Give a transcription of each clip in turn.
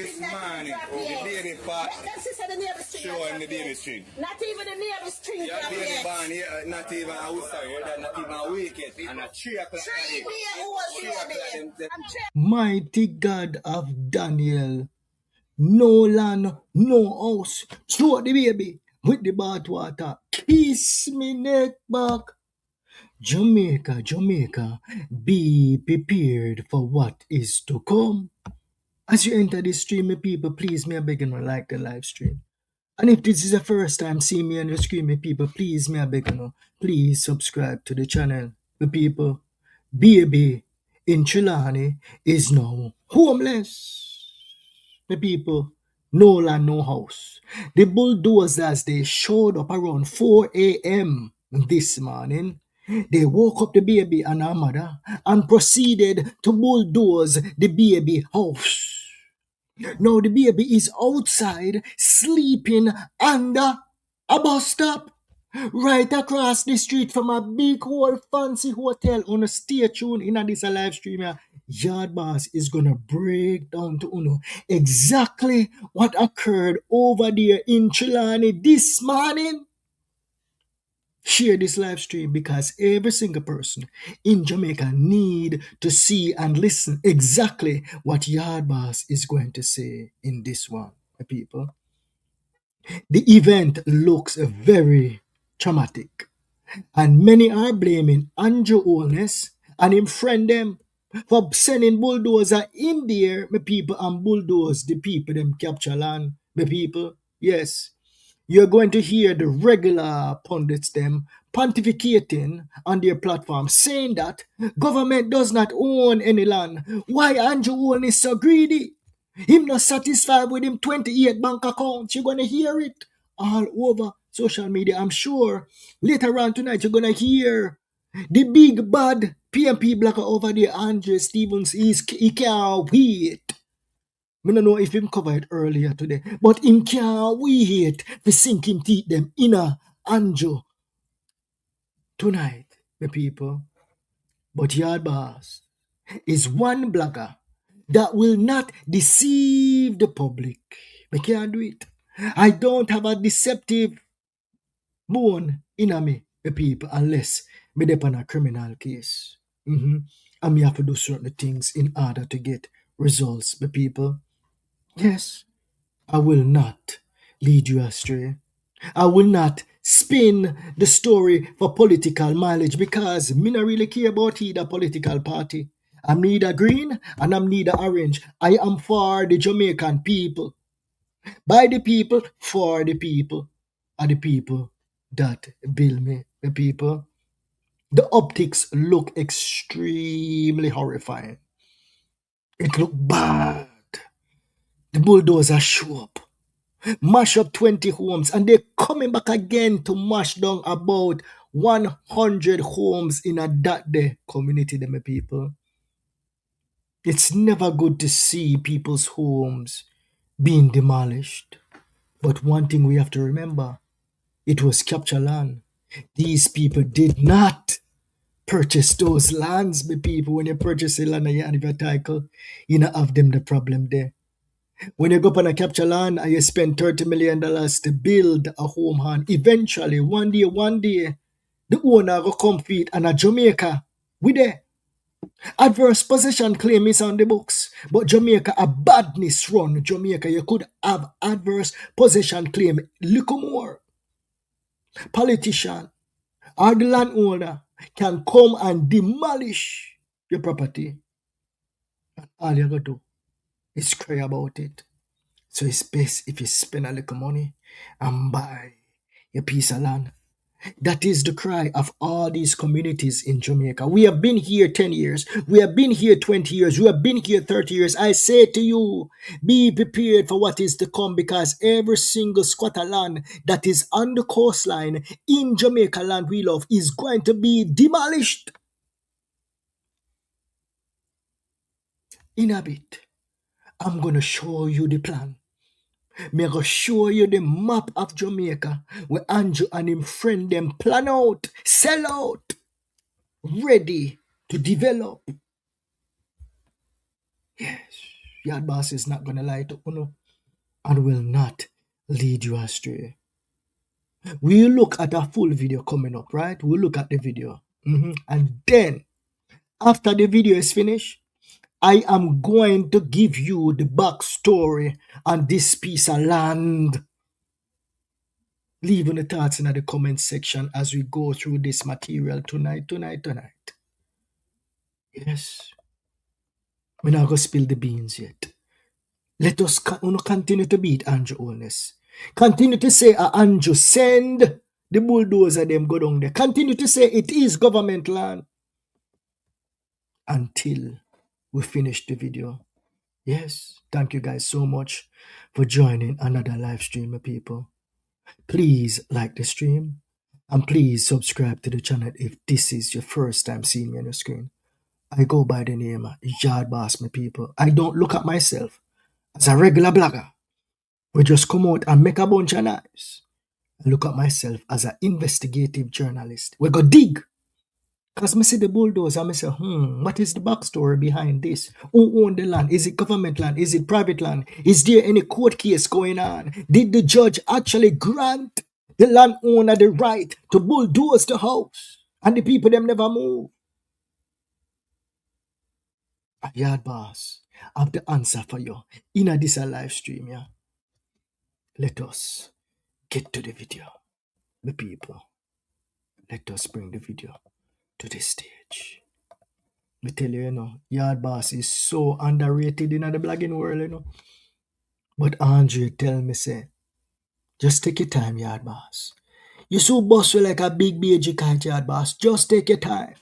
this morning. Oh, the baby part. Show him the baby string. Not even the neighbor's string. Yeah, baby born here, not even, I would say, not even a week yet. And a 3 o'clock. 3 baby. Mighty God of Daniel, no land, no house. Throw the baby with the bath water. Kiss me neck back. Jamaica, Jamaica, be prepared for what is to come. As you enter this stream, my people, please, may I beg you, like the live stream. And if this is the first time seeing me on your screen, my people, please, may I beg you, please subscribe to the channel. The people, baby in Trelawny is now homeless. The people, no land, no house. The bulldozers, they showed up around 4 a.m. this morning. They woke up the baby and her mother and proceeded to bulldoze the baby house. Now the baby is outside sleeping under a bus stop right across the street from a big old fancy hotel. On a stay tuned in this live stream here. Yard Boss is gonna break down to Uno exactly what occurred over there in Trelawny this morning. Share this live stream because every single person in Jamaica need to see and listen exactly what Yard Boss is going to say in this one, people. The event looks very traumatic, and many are blaming Andrew Holness and him friend them for sending bulldozer in there, my people, and bulldoze the people them capture land, my people. Yes. You're going to hear the regular pundits them pontificating on their platform saying that government does not own any land. Why Andrew Owen is so greedy? Him not satisfied with him 28 bank accounts. You're going to hear it all over social media. I'm sure later on tonight you're going to hear the big bad PMP blacker over there, Andre Stevens. He can't wait. I don't know if him covered earlier today, but him can't wait to sink him teeth them in a Anjo tonight, my people. But Yard Boss is one blogger that will not deceive the public. I can't do it. I don't have a deceptive bone in me, my people, unless me depend on a criminal case. And me have to do certain things in order to get results, my people. Yes, I will not lead you astray. I will not spin the story for political mileage because me not really care about either political party. I'm neither green and I'm neither orange. I am for the Jamaican people. By the people, for the people. Are the people that build me, the people. The optics look extremely horrifying. It look bad. The bulldozer show up, mash up 20 homes, and they're coming back again to mash down about 100 homes in a that day community, them people. It's never good to see people's homes being demolished. But one thing we have to remember, it was capture land. These people did not purchase those lands, my people. When you purchase a land and you have a title, you don't have them the problem there. When you go up on a capture land and you spend $30 million to build a home hand, eventually, one day, the owner will come feed and a Jamaica, we there. Adverse possession claim is on the books, but Jamaica, a badness run. Jamaica, you could have adverse possession claim, little more. Politician or the landowner can come and demolish your property. And all you got to do is cry about it. So it's best if you spend a little money and buy a piece of land. That is the cry of all these communities in Jamaica. We have been here 10 years. We have been here 20 years. We have been here 30 years. I say to you, be prepared for what is to come because every single squatter land that is on the coastline in Jamaica land we love is going to be demolished. In a bit, I'm going to show you the plan. Me go show you the map of Jamaica where Andrew and him friend them plan out, sell out, ready to develop. Yes. Yard boss is not gonna lie to you and will not lead you astray. We'll look at a full video coming up, right? We'll look at the video. And then, after the video is finished, I am going to give you the backstory on this piece of land. Leave your thoughts in the comment section as we go through this material tonight. Yes. We're not going to spill the beans yet. Let us continue to beat Andrew Holness. Continue to say, Andrew, send the bulldozer them go down there. Continue to say it is government land until we finish the video. Yes, thank you guys so much for joining another live stream, my people. Please like the stream and please subscribe to the channel if this is your first time seeing me on the screen. I go by the name Yard Boss, my people. I don't look at myself as a regular blogger. We just come out and make a bunch of noise. I look at myself as an investigative journalist. We go dig. Because I see the bulldozer, I say, what is the backstory behind this? Who owned the land? Is it government land? Is it private land? Is there any court case going on? Did the judge actually grant the landowner the right to bulldoze the house? And the people them never move? A Yard Boss have the answer for you in this live stream, yeah? Let us get to the video, the people. Let us bring the video to the stage. I tell you, Yard Boss is so underrated in the blogging world, But Andre tell me, say, just take your time, Yard Boss. You so boss like a big BG kite, Yard Boss. Just take your time.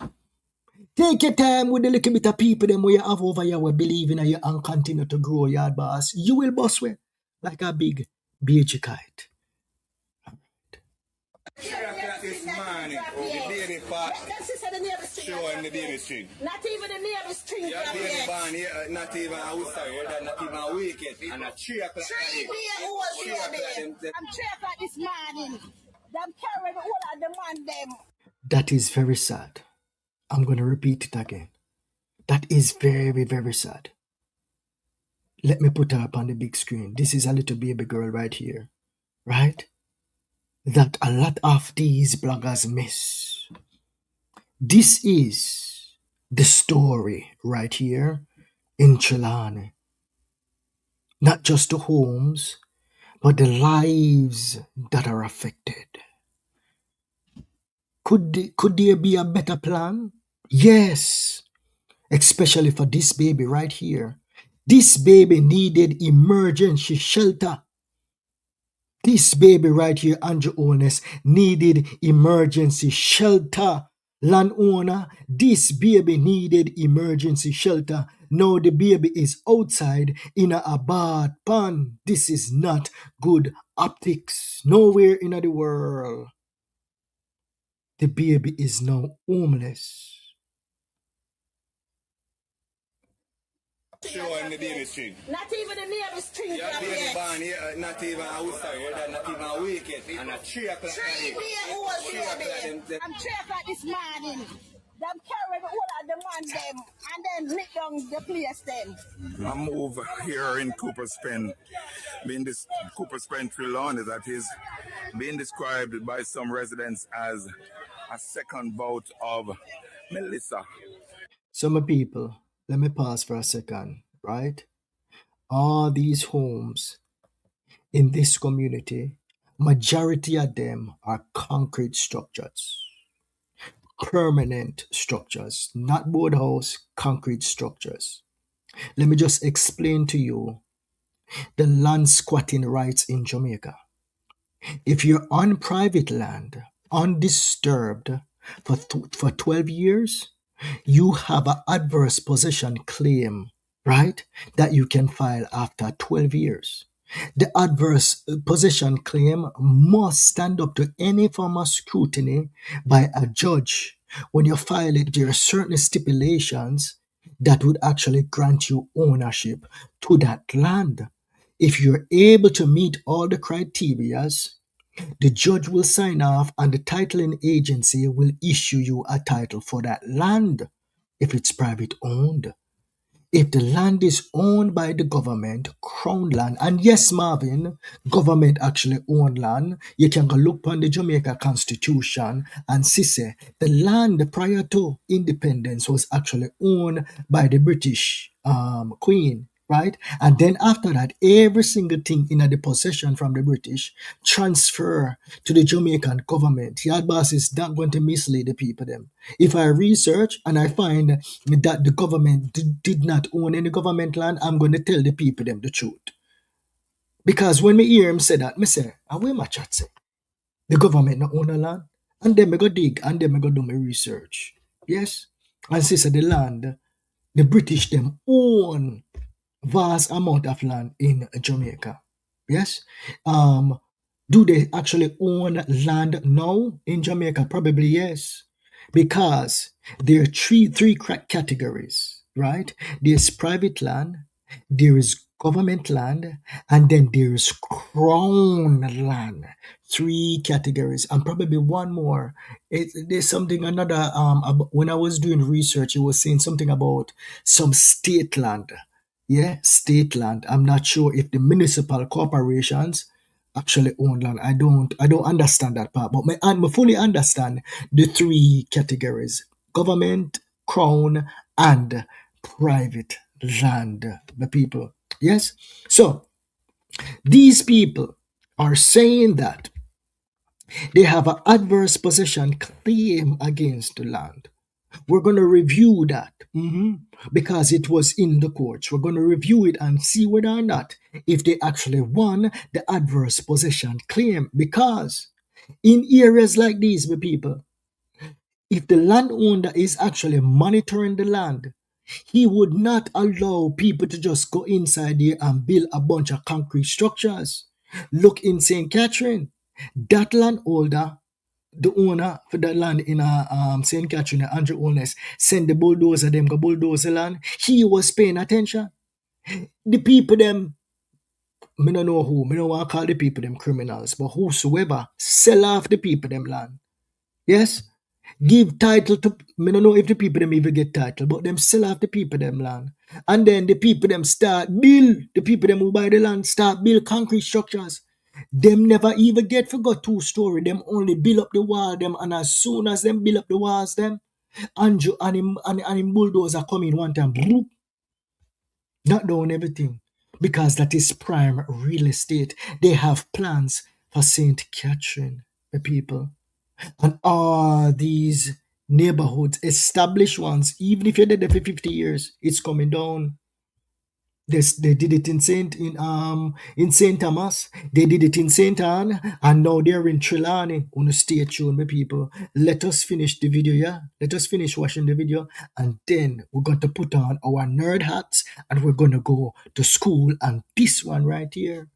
Take your time with the little bit of people them where you have over here who believe in you and continue to grow, Yard Boss. You will boss way like a big BG kite. 3 o'clock this morning, the baby part show in the baby street. Not even the nearest string. Yeah, baby born here, not even, I would say, not even a week yet. And at 3 o'clock, 3 I'm 3 o'clock this morning. Them carrying all of them on them. That is very sad. I'm going to repeat it again. That is very, very sad. Let me put her up on the big screen. This is a little baby girl right here. Right? That a lot of these bloggers miss. This is the story right here in Trelawny. Not just the homes, but the lives that are affected. Could there be a better plan? Yes, especially for this baby right here. This baby needed emergency shelter. This baby right here, Andrew Holness, needed emergency shelter. Landowner, this baby needed emergency shelter. Now the baby is outside in a bad pan. This is not good optics. Nowhere in the world. The baby is now homeless. Show in the baby street. Not even the nearest string. Yeah, baby born here, not even, I would say, not even a week yet. And at 3 o'clock, 3 I'm 3 o'clock this morning. Them carrying all of them on them and then lick down the place them. I'm over here in Cooper's Pen, being this Cooper's Pen Trelawny that is being described by some residents as a second bout of Melissa. So my people, let me pause for a second, right? All these homes in this community, majority of them are concrete structures. Permanent structures, not board house, concrete structures. Let me just explain to you the land squatting rights in Jamaica. If you're on private land, undisturbed for 12 years, you have an adverse possession claim, right, that you can file after 12 years. The adverse possession claim must stand up to any form of scrutiny by a judge. When you file it, there are certain stipulations that would actually grant you ownership to that land. If you're able to meet all the criterias, the judge will sign off and the titling agency will issue you a title for that land if it's private owned. If the land is owned by the government, crown land, and yes, Marvin, government actually own land, you can go look on the Jamaica Constitution and see say the land prior to independence was actually owned by the British Queen, right? And then after that, every single thing in the possession from the British transfer to the Jamaican government. Yard boss is not going to mislead the people them. If I research and I find that the government did not own any government land, I'm going to tell the people them the truth. Because when me hear him say that, me say, and where my chat say? The government not own a land. And then me go dig and then me go do my research. Yes? And say the land, the British them own vast amount of land in Jamaica. Yes? Do they actually own land now in Jamaica? Probably yes. Because there are three categories, right? There's private land, there is government land, and then there is crown land. Three categories, and probably one more. There's something another. When I was doing research, it was saying something about some state land. Yeah, state land. I'm not sure if the municipal corporations actually own land. I don't understand that part, but I fully understand the three categories: government, crown, and private land. The people. Yes. So these people are saying that they have an adverse possession claim against the land. We're going to review that because it was in the courts. We're going to review it and see whether or not if they actually won the adverse possession claim. Because in areas like these, my people, if the landowner is actually monitoring the land, he would not allow people to just go inside there and build a bunch of concrete structures. Look in St. Catherine, that landholder, the owner for that land in St. Catherine, Andrew Holness, send the bulldozer, them go bulldoze the land. He was paying attention. The people, them, me don't know who, me don't want to call the people, them criminals, but whosoever sell off the people, them land. Yes? Give title to, me don't know if the people, them even get title, but them sell off the people, them land. And then the people, them start build, the people, them who buy the land, start build concrete structures. Them never even get forgot 2-story. Them only build up the wall them, and as soon as them build up the walls them, Andrew and him bulldozer come in one time, bloop, knock down everything. Because that is prime real estate. They have plans for St. Catherine, the people. And all these neighborhoods, established ones, even if you're there for 50 years, it's coming down. They did it in Saint Thomas. They did it in Saint Anne, and now they're in Trelawny. Wanna stay tuned, my people. Let us finish the video, yeah. Let us finish watching the video, and then we're going to put on our nerd hats, and we're gonna go to school. And this one right here,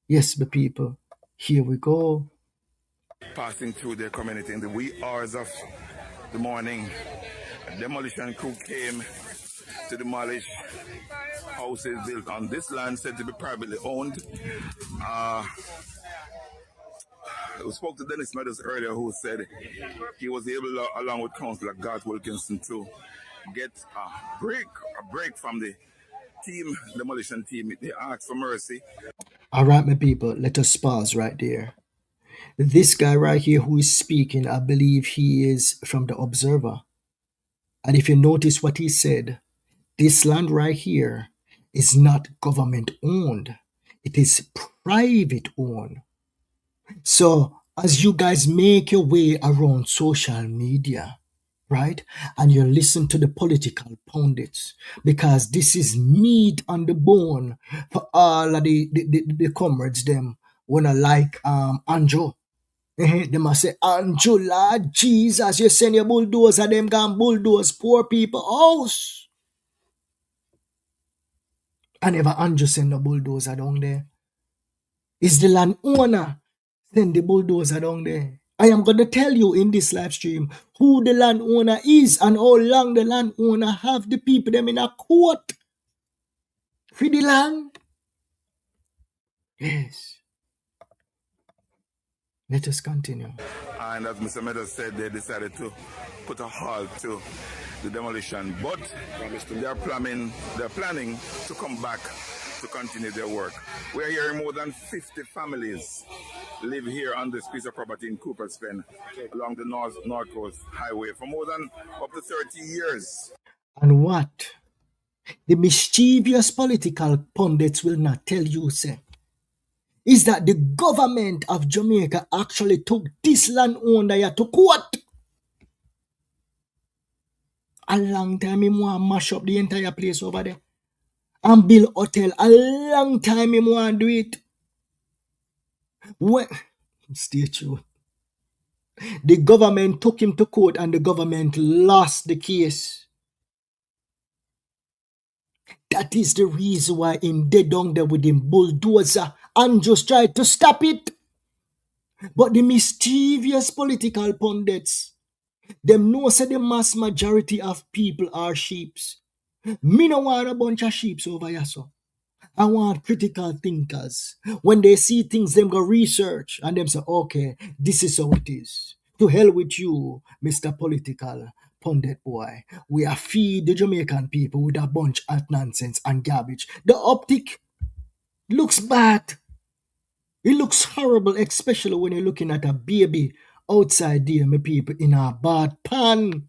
yes, my people. Here we go. Passing through their community in the wee hours of the morning, a demolition crew came to demolish houses built on this land said to be privately owned. We spoke to Dennis Meadows earlier, who said he was able, along with Councillor Garth Wilkinson, to get a break from the demolition team. They asked for mercy. All right, my people, let us pause right there. This guy right here who is speaking, I believe he is from the Observer. And if you notice what he said, this land right here is not government owned. It is private owned. So as you guys make your way around social media, right, and you listen to the political pundits, because this is meat on the bone for all of the comrades them when I like Andrew. They must say, Andrew, Lord Jesus, you send your bulldozer, them gone bulldoze poor people house. I never Andrew send the bulldozer down there. It's the landowner send the bulldozer down there. I am going to tell you in this live stream who the landowner is and how long the landowner have the people them in a court for the land. Yes. Let us continue. And as Mr. Meadows said, they decided to put a halt to the demolition. But they're planning to come back to continue their work. We're hearing more than 50 families live here on this piece of property in Cooper's Pen along the North Coast Highway for more than up to 30 years. And what the mischievous political pundits will not tell you, say, is that the government of Jamaica actually took this landowner here to court. A long time him want mash up the entire place over there and build hotel. A long time him want do it. When, stay tuned. The government took him to court and the government lost the case. That is the reason why him dead down there with him bulldozer and just tried to stop it. But the mischievous political pundits, them know say the mass majority of people are sheeps. Me no want a bunch of sheeps over here, so. I want critical thinkers. When they see things, them go research and them say, okay, this is how it is. To hell with you, Mr. Political Pundit boy. We are feed the Jamaican people with a bunch of nonsense and garbage. The optic looks bad. It looks horrible, especially when you're looking at a baby outside there, my people, in a bad pan.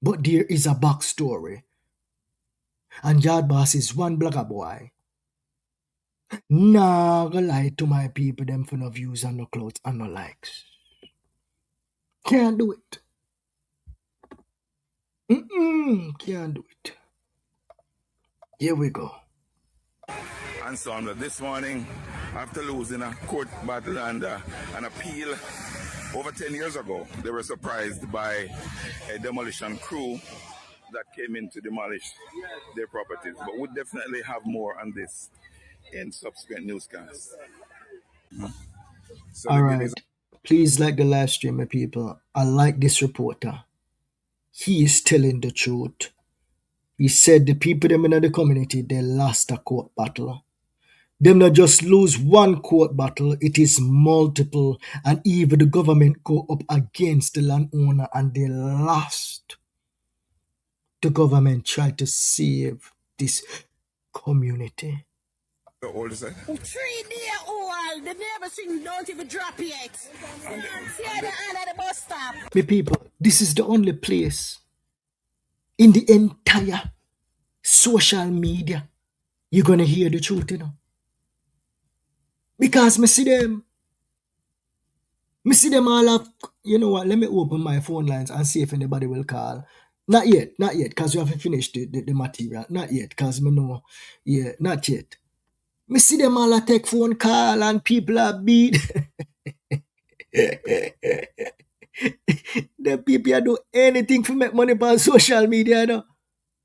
But there is a backstory. And Yard Boss is one blogger boy. Nah, go lie to my people, them for no views and no clothes and no likes. Can't do it. Can't do it. Here we go. And so on. This morning, after losing a court battle and an appeal over 10 years ago, they were surprised by a demolition crew that came in to demolish their properties. But we'll definitely have more on this in subsequent newscasts. So all right. Please like the live stream, my people. I like this reporter. He is telling the truth. He said the people them in the community, they lost a court battle. Them not just lose one court battle, it is multiple. And even the government go up against the landowner and they lost. The government tried to save this community. How old is that? 3-day-old. The neighbors don't even drop yet. See the end of the bus stop. My people, this is the only place in the entire social media you're going to hear the truth, you know. Because me see them all up. You know what, let me open my phone lines and see if anybody will call. Not yet, because we have to finish the material. Not yet, because me know, yeah, not yet. Me see them all take phone call and people are beat. The people are do anything to make money on social media, you know.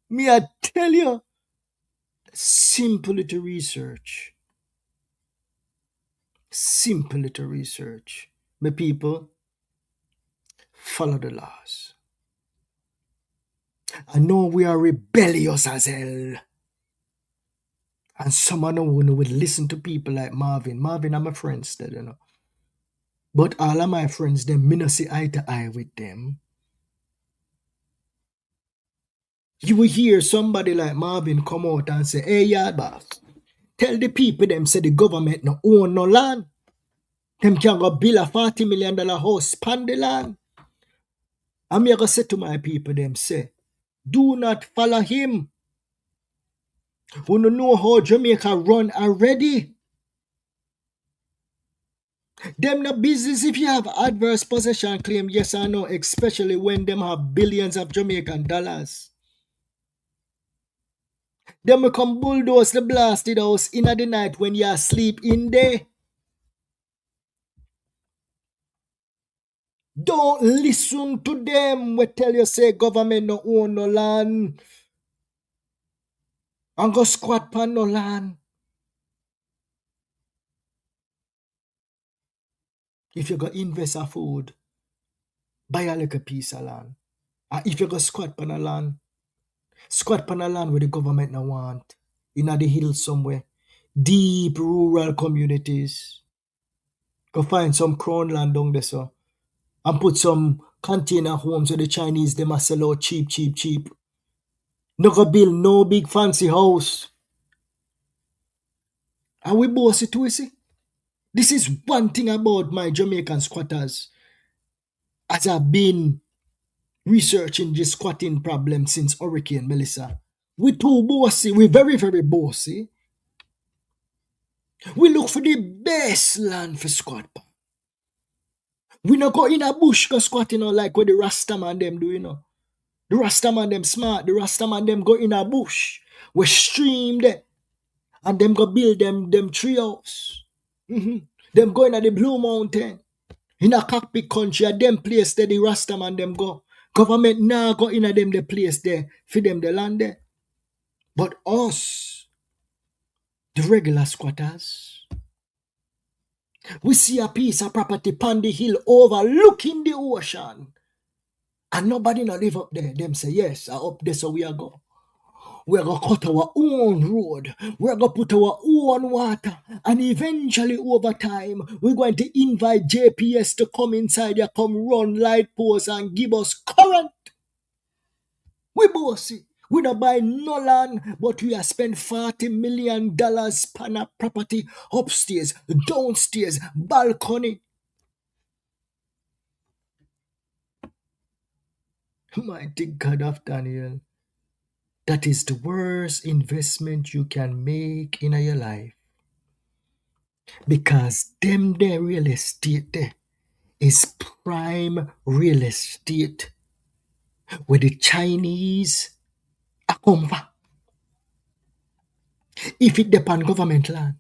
Me I tell you, simple little research. Simple little research. My people, follow the laws. I know we are rebellious as hell. And some of them will listen to people like Marvin. Marvin are my friends, you know. But all of my friends, them, me not see eye to eye with them. You will hear somebody like Marvin come out and say, hey, Yard Boss, tell the people them say the government no own no land. Them can go build a $40 million house pan the land. I'm going to say to my people them say, do not follow him. We don't know how Jamaica run already. Them no business if you have adverse possession claim, yes or no, especially when them have billions of Jamaican dollars. Them will come bulldoze the blasted house in the night when you are asleep in there. Don't listen to them. We tell you say government no own no land. And go squat pan no land. If you go invest a food, buy a little piece of land. And if you go squat pan a land where the government no want, in the hills somewhere, deep rural communities. Go find some crown land down there, so, and put some container homes where the Chinese them a sell out cheap, cheap, cheap. No go build no big fancy house. And we boss it, we see. This is one thing about my Jamaican squatters. As I've been researching the squatting problem since Hurricane Melissa. We too bossy, we very, very bossy. We look for the best land for squat. We not go in a bush go squat, like what the Rastaman them do, The Rastaman them smart, the Rastaman them go in a bush. We stream there. And them go build them tree house. Them go in the Blue Mountain. In a cockpit country, a them place there the Rastaman them go. Government now go in a them the place there for them the land there. But us, the regular squatters, we see a piece of property on the hill overlooking the ocean. And nobody not live up there. Them say, yes, up there so we are go. We're going to cut our own road. We're going to put our own water. And eventually, over time, we're going to invite JPS to come inside here, come run light posts and give us current. We bossy. We don't buy no land, but we have spent $40 million on a property upstairs, downstairs, balcony. Mighty God of Daniel. That is the worst investment you can make in your life. Because them there real estate there is prime real estate where the Chinese are come from. If it depend government land,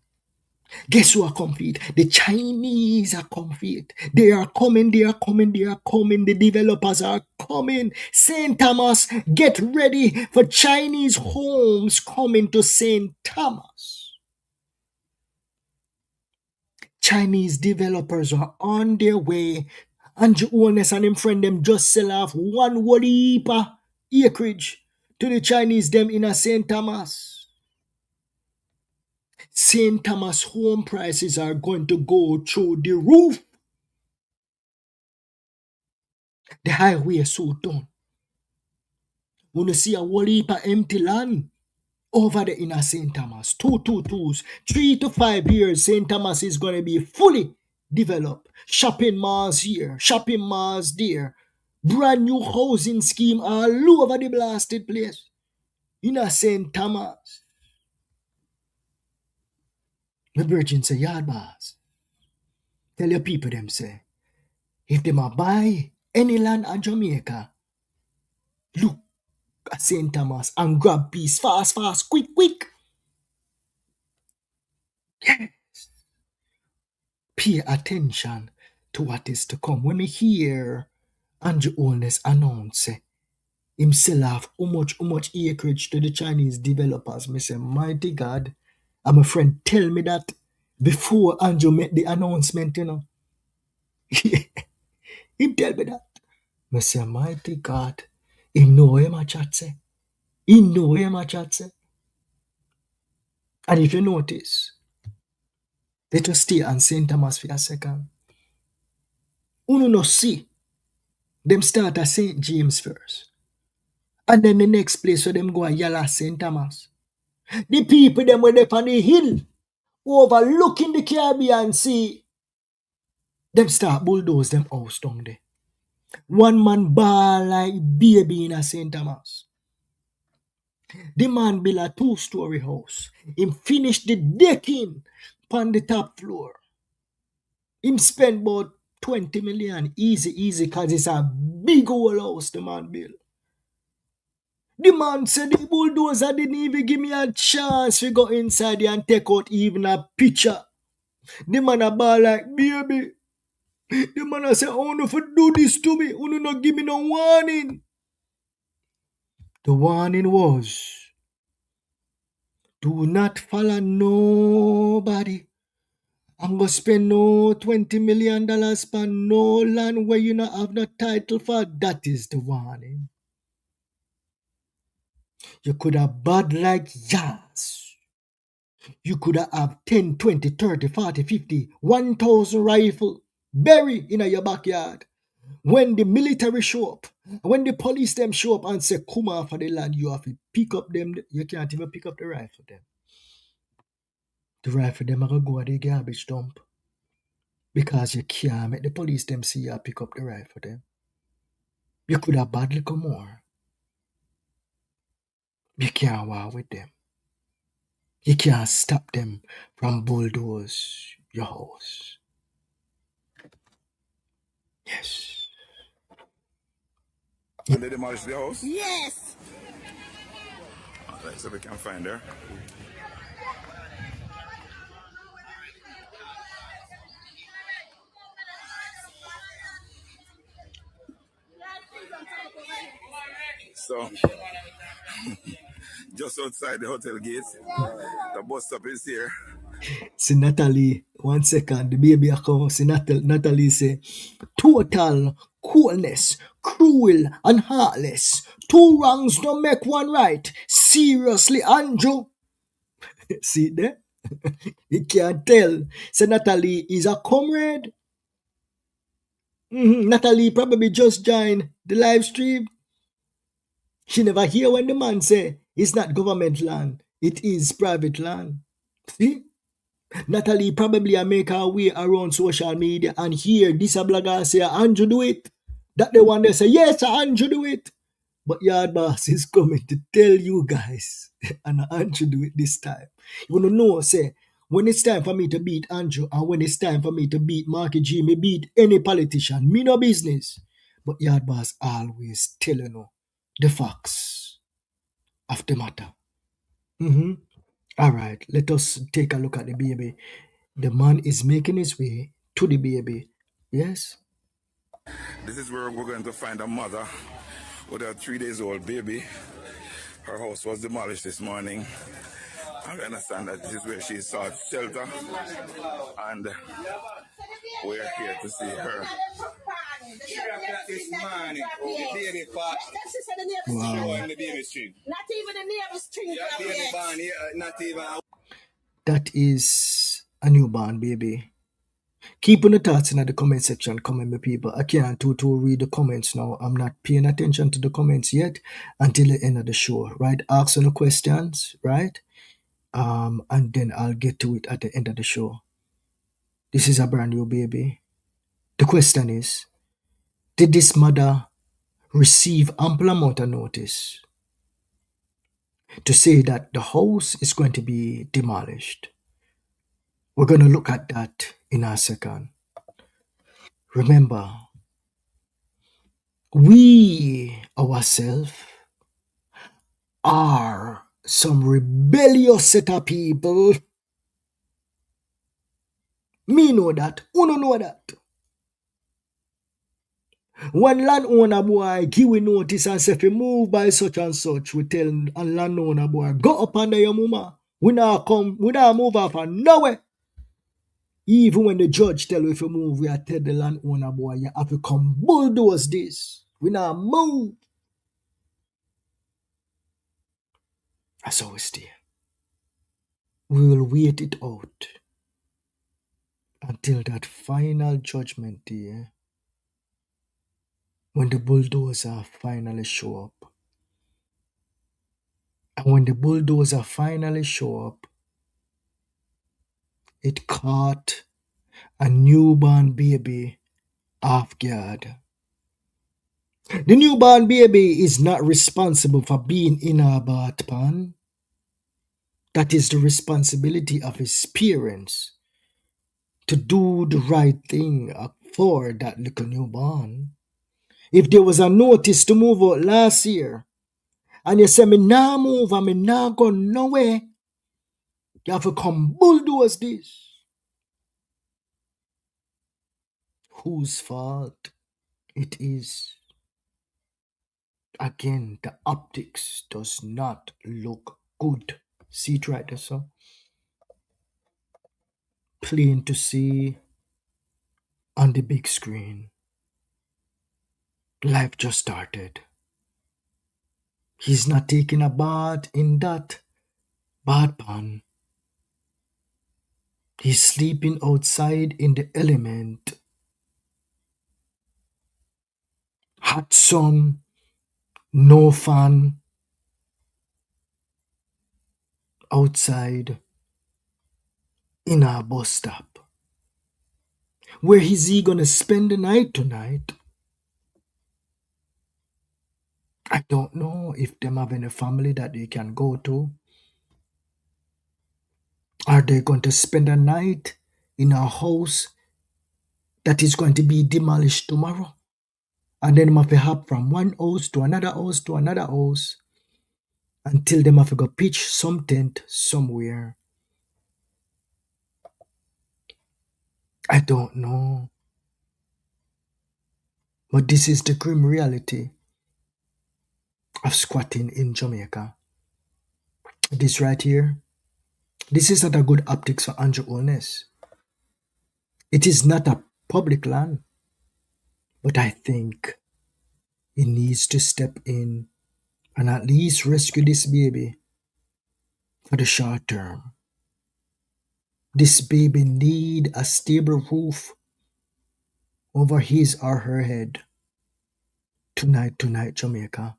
guess who are compete? The Chinese are compete. They are coming. The developers are coming. St. Thomas, get ready for Chinese homes coming to St. Thomas. Chinese developers are on their way. Andrew Owness and him friend them just sell off one whole heap of acreage to the Chinese them in a St. Thomas. St. Thomas home prices are going to go through the roof. The highway is so done. When you see a whole heap of empty land over the inner St. Thomas, 3 to 5 years, St. Thomas is going to be fully developed. Shopping malls here, shopping malls there. Brand new housing scheme all over the blasted place. In St. Thomas. The Virgin say, yard boss. Tell your people them say, if they might buy any land in Jamaica, look at St. Thomas and grab piece fast, quick. Yes. Pay attention to what is to come. When me hear Andrew Owness announce him sell off how much acreage to the Chinese developers, me say, mighty God, and my friend tell me that before Andrew made the announcement, Him tell me that. Me say, mighty God, him know him a chat say. Him know him a chat say. And if you notice, let us stay on St. Thomas for a second. Uno no see, them start at St. James first. And then the next place where them go a yalla St. Thomas. The people them were up on the hill, overlooking the Caribbean Sea. Them start bulldoze them house down there. One man ball like baby in a St. Thomas. The man built a 2-story house. Him finished the decking on the top floor. Him spent about 20 million easy because it's a big old house the man built. The man said the bulldozer didn't even give me a chance to go inside there and take out even a picture. The man a ball like, baby. The man a say, I want to do this to me. You not give me no warning. The warning was, do not follow nobody. I'm going to spend no $20 million for no land where you not have no title for. That is the warning. You could have bad like yes. You could have 10, 20, 30, 40, 50, 1,000 rifle bury in your backyard. When the military show up, when the police them show up and say, come off for the land, you have to pick up them. You can't even pick up the rifle them. The rifle them are going to go at the garbage dump. Because you can't make the police them see you pick up the rifle them. You could have bad little more. You can't war with them. You can't stop them from bulldoze your house. Yes. And they demolished the house? Yes. Alright, so we can find her. So, just outside the hotel gates, the bus stop is here. See Natalie, 1 second, the baby account, see Natalie say, total coolness, cruel and heartless. 2 wrongs don't make one right. Seriously, Andrew. See there? You can't tell. So Natalie is a comrade. Natalie probably just joined the live stream. She never hear when the man say, it's not government land, it is private land. See? Natalie probably make her way around social media and hear this a blogger say, Andrew do it. That the one they say, yes, Andrew do it. But Yard Boss is coming to tell you guys, and Andrew do it this time. You want to know, say, when it's time for me to beat Andrew and when it's time for me to beat Marky G, me beat any politician, me no business. But Yard Boss always telling you the facts of the matter. All right, let us take a look at the baby. The man is making his way to the baby. Yes? This is where we're going to find a mother with a 3-day-old baby. Her house was demolished this morning. I understand that this is where she sought shelter, and we're here to see her. This morning, the baby part Wow. showing the baby string. Not even the nearest string. Yeah, baby born here, not even. That is a newborn baby. Keep on the thoughts in the comment section, comment, my people. I can't to read the comments now. I'm not paying attention to the comments yet until the end of the show, right? Ask some questions, right? And then I'll get to it at the end of the show. This is a brand new baby. The question is, did this mother receive ample amount of notice to say that the house is going to be demolished? We're going to look at that in a second. Remember, we ourselves are some rebellious set of people. Me know that. Uno know that. When landowner boy give we notice and say if you move by such and such, we tell a landowner boy, go up under your mama. We not move off and nowhere. Even when the judge tell you if you move, we are tell the landowner boy, you have to come bulldoze this. We not move. That's how we stay. We will wait it out until that final judgment day when the bulldozer finally show up. And when the bulldozer finally show up, it caught a newborn baby off guard. The newborn baby is not responsible for being in a bath pan. That is the responsibility of his parents to do the right thing for that little newborn. If there was a notice to move out last year, and you say, me nah move and me nah go nowhere, you have to come bulldoze this. Whose fault it is? Again, the optics does not look good. See it right there, sir? Plain to see on the big screen. Life just started. He's not taking a bath in that bath pan. He's sleeping outside in the element. Hot sun, no fan, outside in our bus stop. Where is he gonna spend the night tonight? I don't know if them having a family that they can go to. Are they going to spend a night in a house that is going to be demolished tomorrow? And then them have to hop from one house to another house to another house until them have to go pitch some tent somewhere. I don't know. But this is the grim reality of squatting in Jamaica. This right here, this is not a good optics for Andrew Holness. It is not a public land, but I think he needs to step in and at least rescue this baby for the short term. This baby need a stable roof over his or her head. Tonight, Jamaica.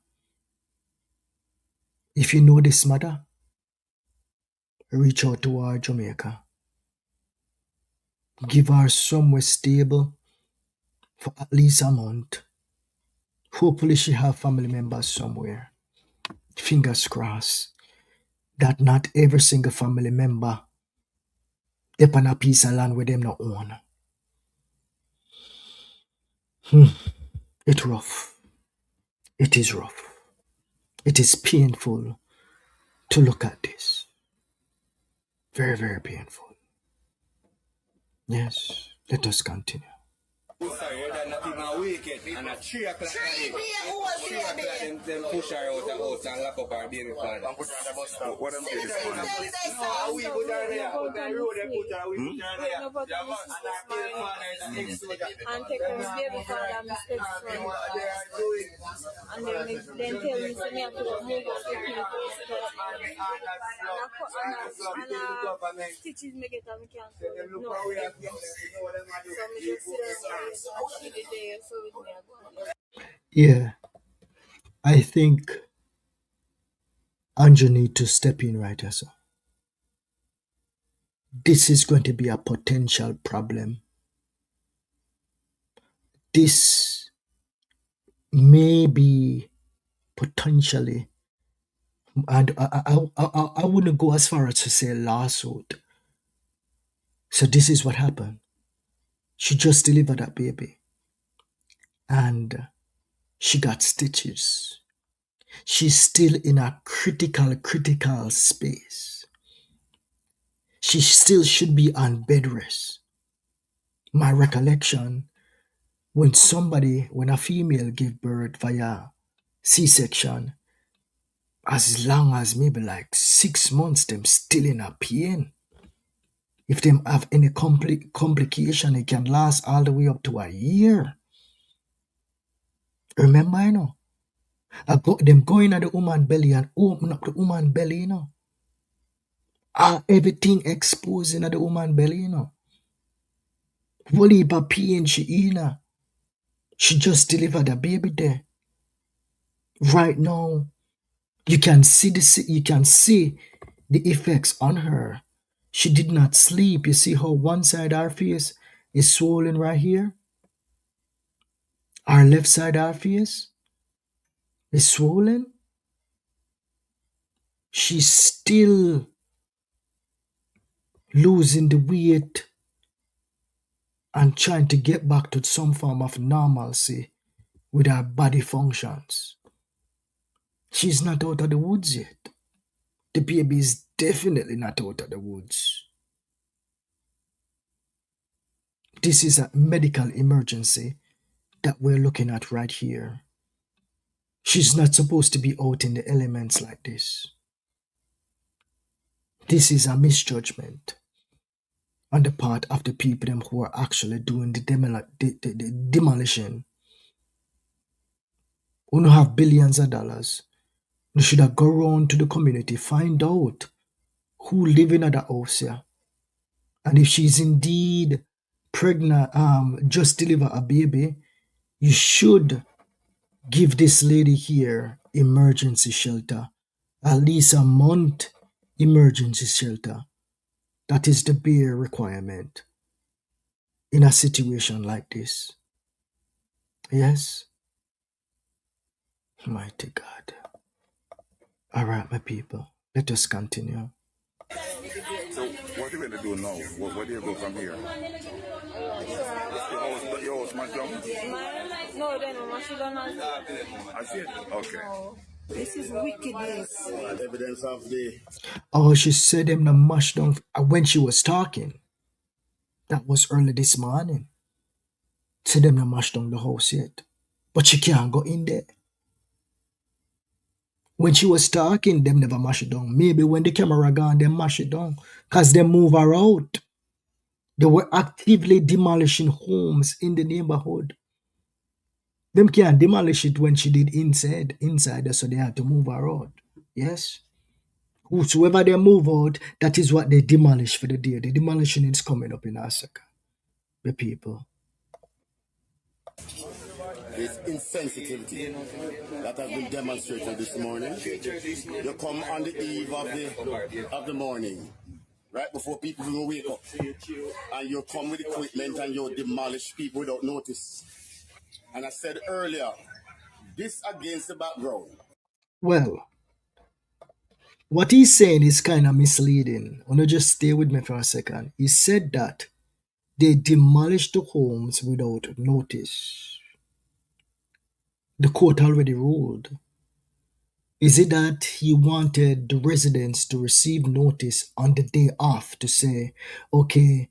If you know this mother, reach out to her, Jamaica. Give her somewhere stable for at least a month. Hopefully she have family members somewhere. Fingers crossed that not every single family member dep on a piece of land where them not own. It's rough. It is rough. It is painful to look at this. Very, very painful. Yes, let us continue. Sorry, that not even wicked. And at 3 o'clock, 3 o'clock, them push her out the house and lock up her baby father. What am I doing this morning? No, we put her there. But the road they put her, we put her there. And her baby father is next to her. And take her baby father and steps from and then tell me so me have to move out to people and stitches me get and me can't do it. No. So me just sit there and she did there so with me. Yeah, I think Andrew need to step in right here, sir. This is going to be a potential problem. This may be potentially, and I wouldn't go as far as to say lawsuit. So this is what happened. She just delivered that baby and she got stitches. She's still in a critical space. She still should be on bed rest. My recollection, when a female give birth via C-section, as long as maybe like 6 months, them still in a pain. If them have any complication, it can last all the way up to a year. Remember, you know, them going at the woman belly and open up the woman belly, you know. Everything exposing at the woman belly, you know. Whole heap of pain she in her. She just delivered a baby there. Right now, you can see the effects on her. She did not sleep. You see how one side of her face is swollen right here? Our left side of her face is swollen. She's still losing the weight and trying to get back to some form of normalcy with her body functions. She's not out of the woods yet. The baby is definitely not out of the woods. This is a medical emergency that we're looking at right here. She's not supposed to be out in the elements like this. This is a misjudgment on the part of the people who are actually doing the demolition. Who don't have billions of dollars. You should have gone around to the community, find out who live in the house here, And if she's indeed pregnant, just deliver a baby, you should give this lady here emergency shelter, at least a month emergency shelter. That is the bare requirement in a situation like this. Yes? Mighty God. All right, my people, let us continue. So what are you going to do now? Where do you go from here? Your house smashed down? No, then she don't know. I see it. Okay. No. This is wickedness. Evidence of the Oh, she said them the mash down when she was talking. That was early this morning. Said them the mash down the house yet. But she can't go in there. When she was talking, them never mash it down. Maybe when the camera gone, they mash it down. Because they move her out. They were actively demolishing homes in the neighborhood. Them can't demolish it when she did inside, so they had to move her out. Yes? Whosoever they move out, that is what they demolish for the day. The demolition is coming up in Africa. The people. this insensitivity that has been demonstrated this morning. You come on the eve of the morning, right before people will wake up, and you come with equipment and you demolish people without notice. And I said earlier, this against the background. Well, what he's saying is kind of misleading. I want to just stay with me for a second. He said that they demolished the homes without notice. The court already ruled. Is it that he wanted the residents to receive notice on the day off to say, okay,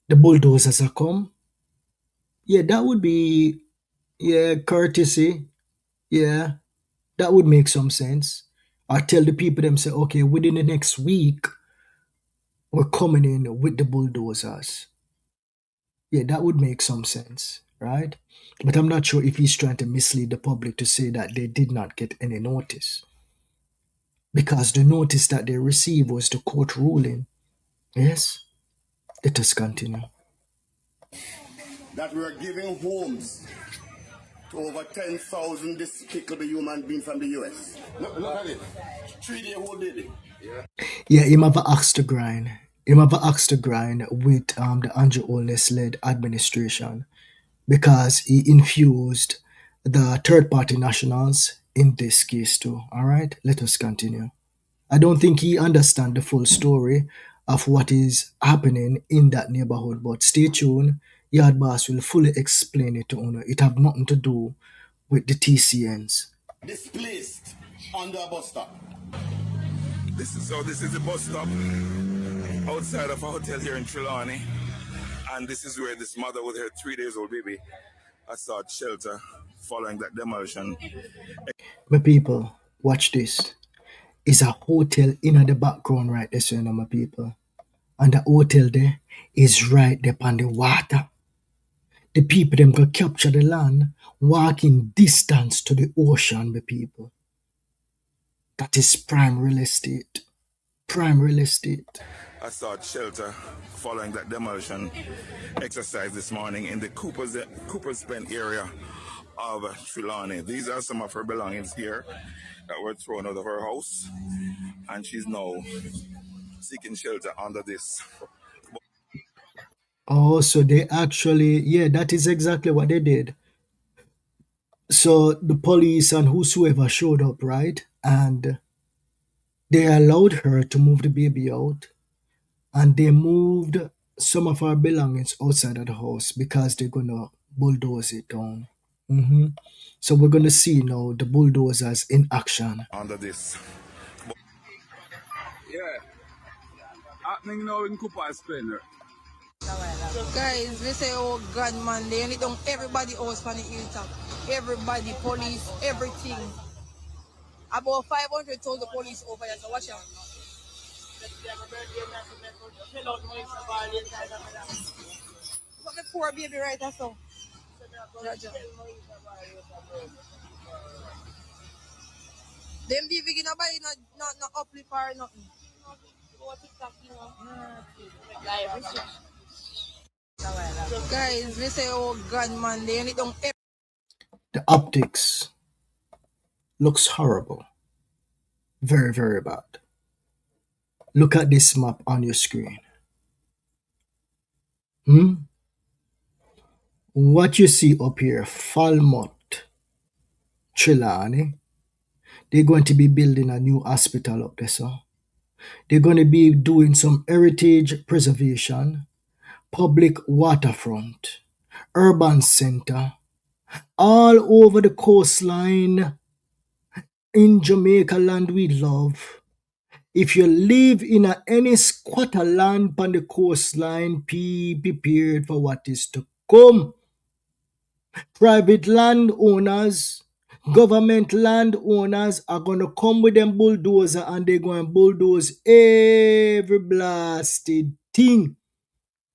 the bulldozers are come? Yeah, that would be, courtesy. Yeah, that would make some sense. Or tell the people them say, okay, within the next week, we're coming in with the bulldozers. Yeah, that would make some sense, right? But I'm not sure if he's trying to mislead the public to say that they did not get any notice. Because the notice that they received was the court ruling. Yes? Let us continue. That we are giving homes to over 10,000 despicable human beings from the US. Look at it. 3-day-old baby. Yeah, him have a axe to grind. Him have a axe to grind with the Andrew Holness-led administration because he infused the third-party nationals in this case too. All right, let us continue. I don't think he understands the full story of what is happening in that neighborhood, but stay tuned. Yard Boss will fully explain it to you. It have nothing to do with the TCNs. Displaced under a bus stop. This is the bus stop outside of a hotel here in Trelawny. And this is where this mother with her 3-day-old baby sought shelter following that demolition. My people, watch this. It's a hotel in the background right there, so you know, my people. And the hotel there is right there on the water. The people them go capture the land, walking distance to the ocean, my people. That is prime real estate. Prime real estate. I sought shelter following that demolition exercise this morning in the Cooper's Bend area of Trelawny. These are some of her belongings here that were thrown out of her house, and she's now seeking shelter under this. Oh, so they actually, yeah, that is exactly what they did. So the police and whosoever showed up, right? And they allowed her to move the baby out. And they moved some of our belongings outside of the house because they're going to bulldoze it down. So we're going to see now the bulldozers in action. Under this. Yeah. Happening now in Cooper's Bend. Guys, we say, oh God, man, they only don't everybody else on the hilltop. Everybody, police, everything. About 500 told the police over here, so watch out. Got the poor baby right there, so. Them baby gonna buy not uplift or nothing. Guys, we say, oh God, man, they only don't. The optics looks horrible. Very, very bad. Look at this map on your screen. What you see up here, Falmouth, Trelawny, they're going to be building a new hospital up there, so. They're going to be doing some heritage preservation, public waterfront, urban center, all over the coastline in Jamaica land we love. If you live in any squatter land on the coastline, be prepared for what is to come. Private landowners, government landowners are going to come with them bulldozer and they're going to bulldoze every blasted thing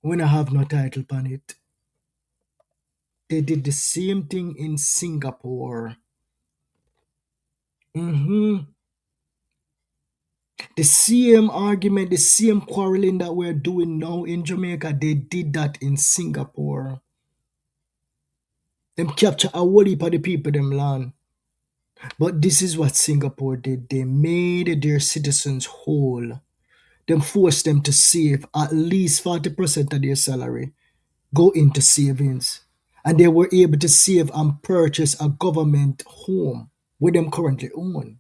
when I have no title on it. They did the same thing in Singapore. The same argument, the same quarreling that we're doing now in Jamaica, they did that in Singapore. Them capture a whole heap of the people them land. But this is what Singapore did. They made their citizens whole. Them forced them to save at least 40% of their salary, go into savings. And they were able to save and purchase a government home where them currently own.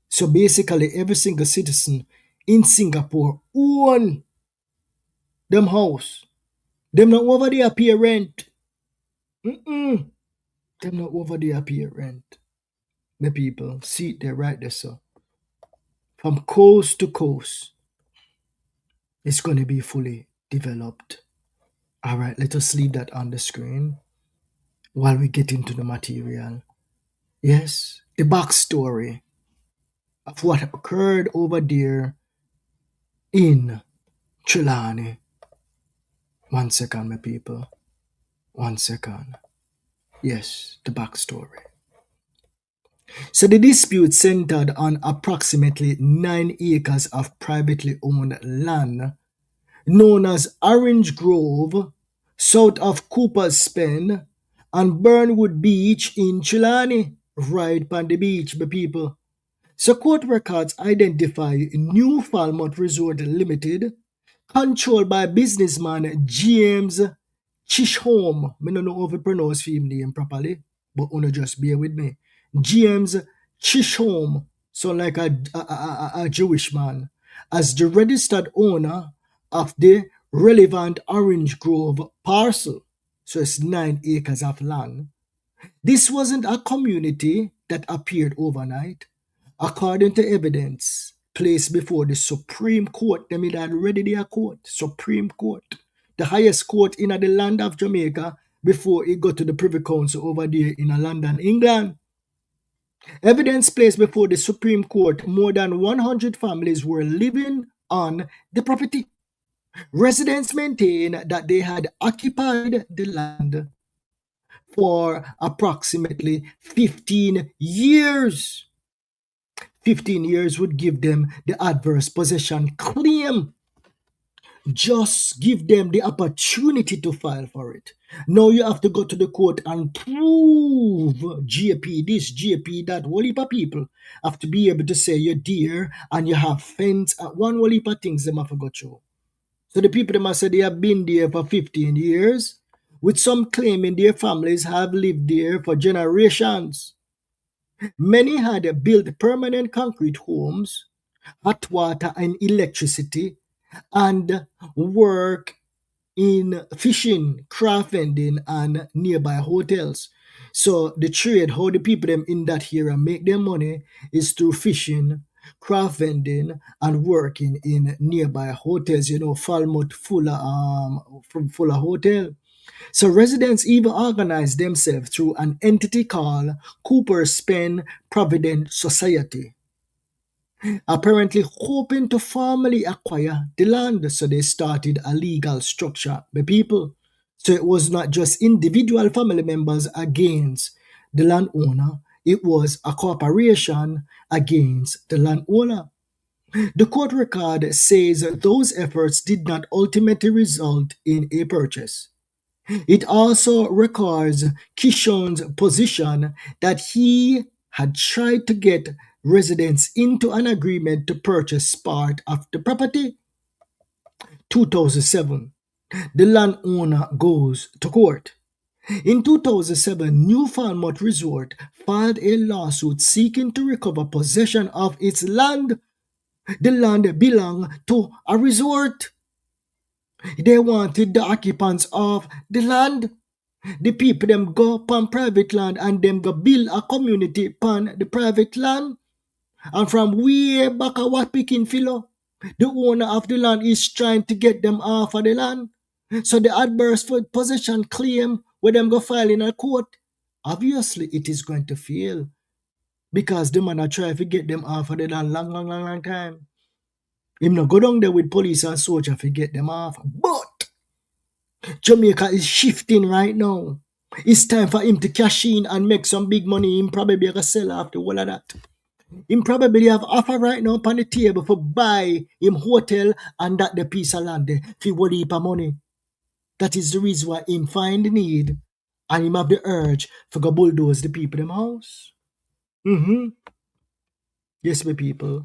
So basically, every single citizen in Singapore own them house. Them not over there pay rent. Them not over there pay rent. The people, see it there right there, so. From coast to coast, it's going to be fully developed. All right, let us leave that on the screen while we get into the material. Yes, the backstory of what occurred over there in Trelawny. 1 second, my people. 1 second. Yes, the backstory. So the dispute centered on approximately 9 acres of privately owned land known as Orange Grove, south of Cooper's Pen, and Burnwood Beach in Trelawny, right on the beach, my people. So court records identify New Falmouth Resort Limited, controlled by businessman James Chisholm. I don't know if I pronounce his name properly, but just bear with me. James Chisholm, so like a Jewish man, as the registered owner of the relevant Orange Grove parcel. So it's 9 acres of land. This wasn't a community that appeared overnight. According to evidence placed before the Supreme Court, they made already their court, Supreme Court, the highest court in the land of Jamaica before it got to the Privy Council over there in London, England. Evidence placed before the Supreme Court, more than 100 families were living on the property. Residents maintain that they had occupied the land for approximately 15 years. 15 years would give them the adverse possession claim. Just give them the opportunity to file for it. Now you have to go to the court and prove GP this, GP that. Whole heap of people have to be able to say you're there and you have fence. One whole heap of things them have to go through. So the people them have said they have been there for 15 years, with some claiming their families have lived there for generations. Many had built permanent concrete homes, hot water and electricity, and work in fishing, craft vending, and nearby hotels. So the trade, how the people them in that area make their money is through fishing, craft vending, and working in nearby hotels. You know, Falmouth from Fuller Hotel. So residents even organized themselves through an entity called Cooper's Pen Provident Society, apparently hoping to formally acquire the land. So they started a legal structure, the people. So it was not just individual family members against the landowner, it was a corporation against the landowner. The court record says those efforts did not ultimately result in a purchase. It also records Kishon's position that he had tried to get residents into an agreement to purchase part of the property. 2007, the landowner goes to court. In 2007, New Falmouth Resort filed a lawsuit seeking to recover possession of its land. The land belonged to a resort. They wanted the occupants of the land. The people them go upon private land and them go build a community upon the private land. And from way back at what picking filo, the owner of the land is trying to get them off of the land. So the adverse possession claim where them go file in a court, obviously it is going to fail. Because the man are trying to get them off of the land long time. Him not go down there with police and soldier to get them off. But Jamaica is shifting right now. It's time for him to cash in and make some big money. Him probably going to sell after all of that. Him probably have offer right now on the table for buy him hotel and that the piece of land there for what heap of money. That is the reason why him find the need and him have the urge for go bulldoze the people in them house. Yes, my people.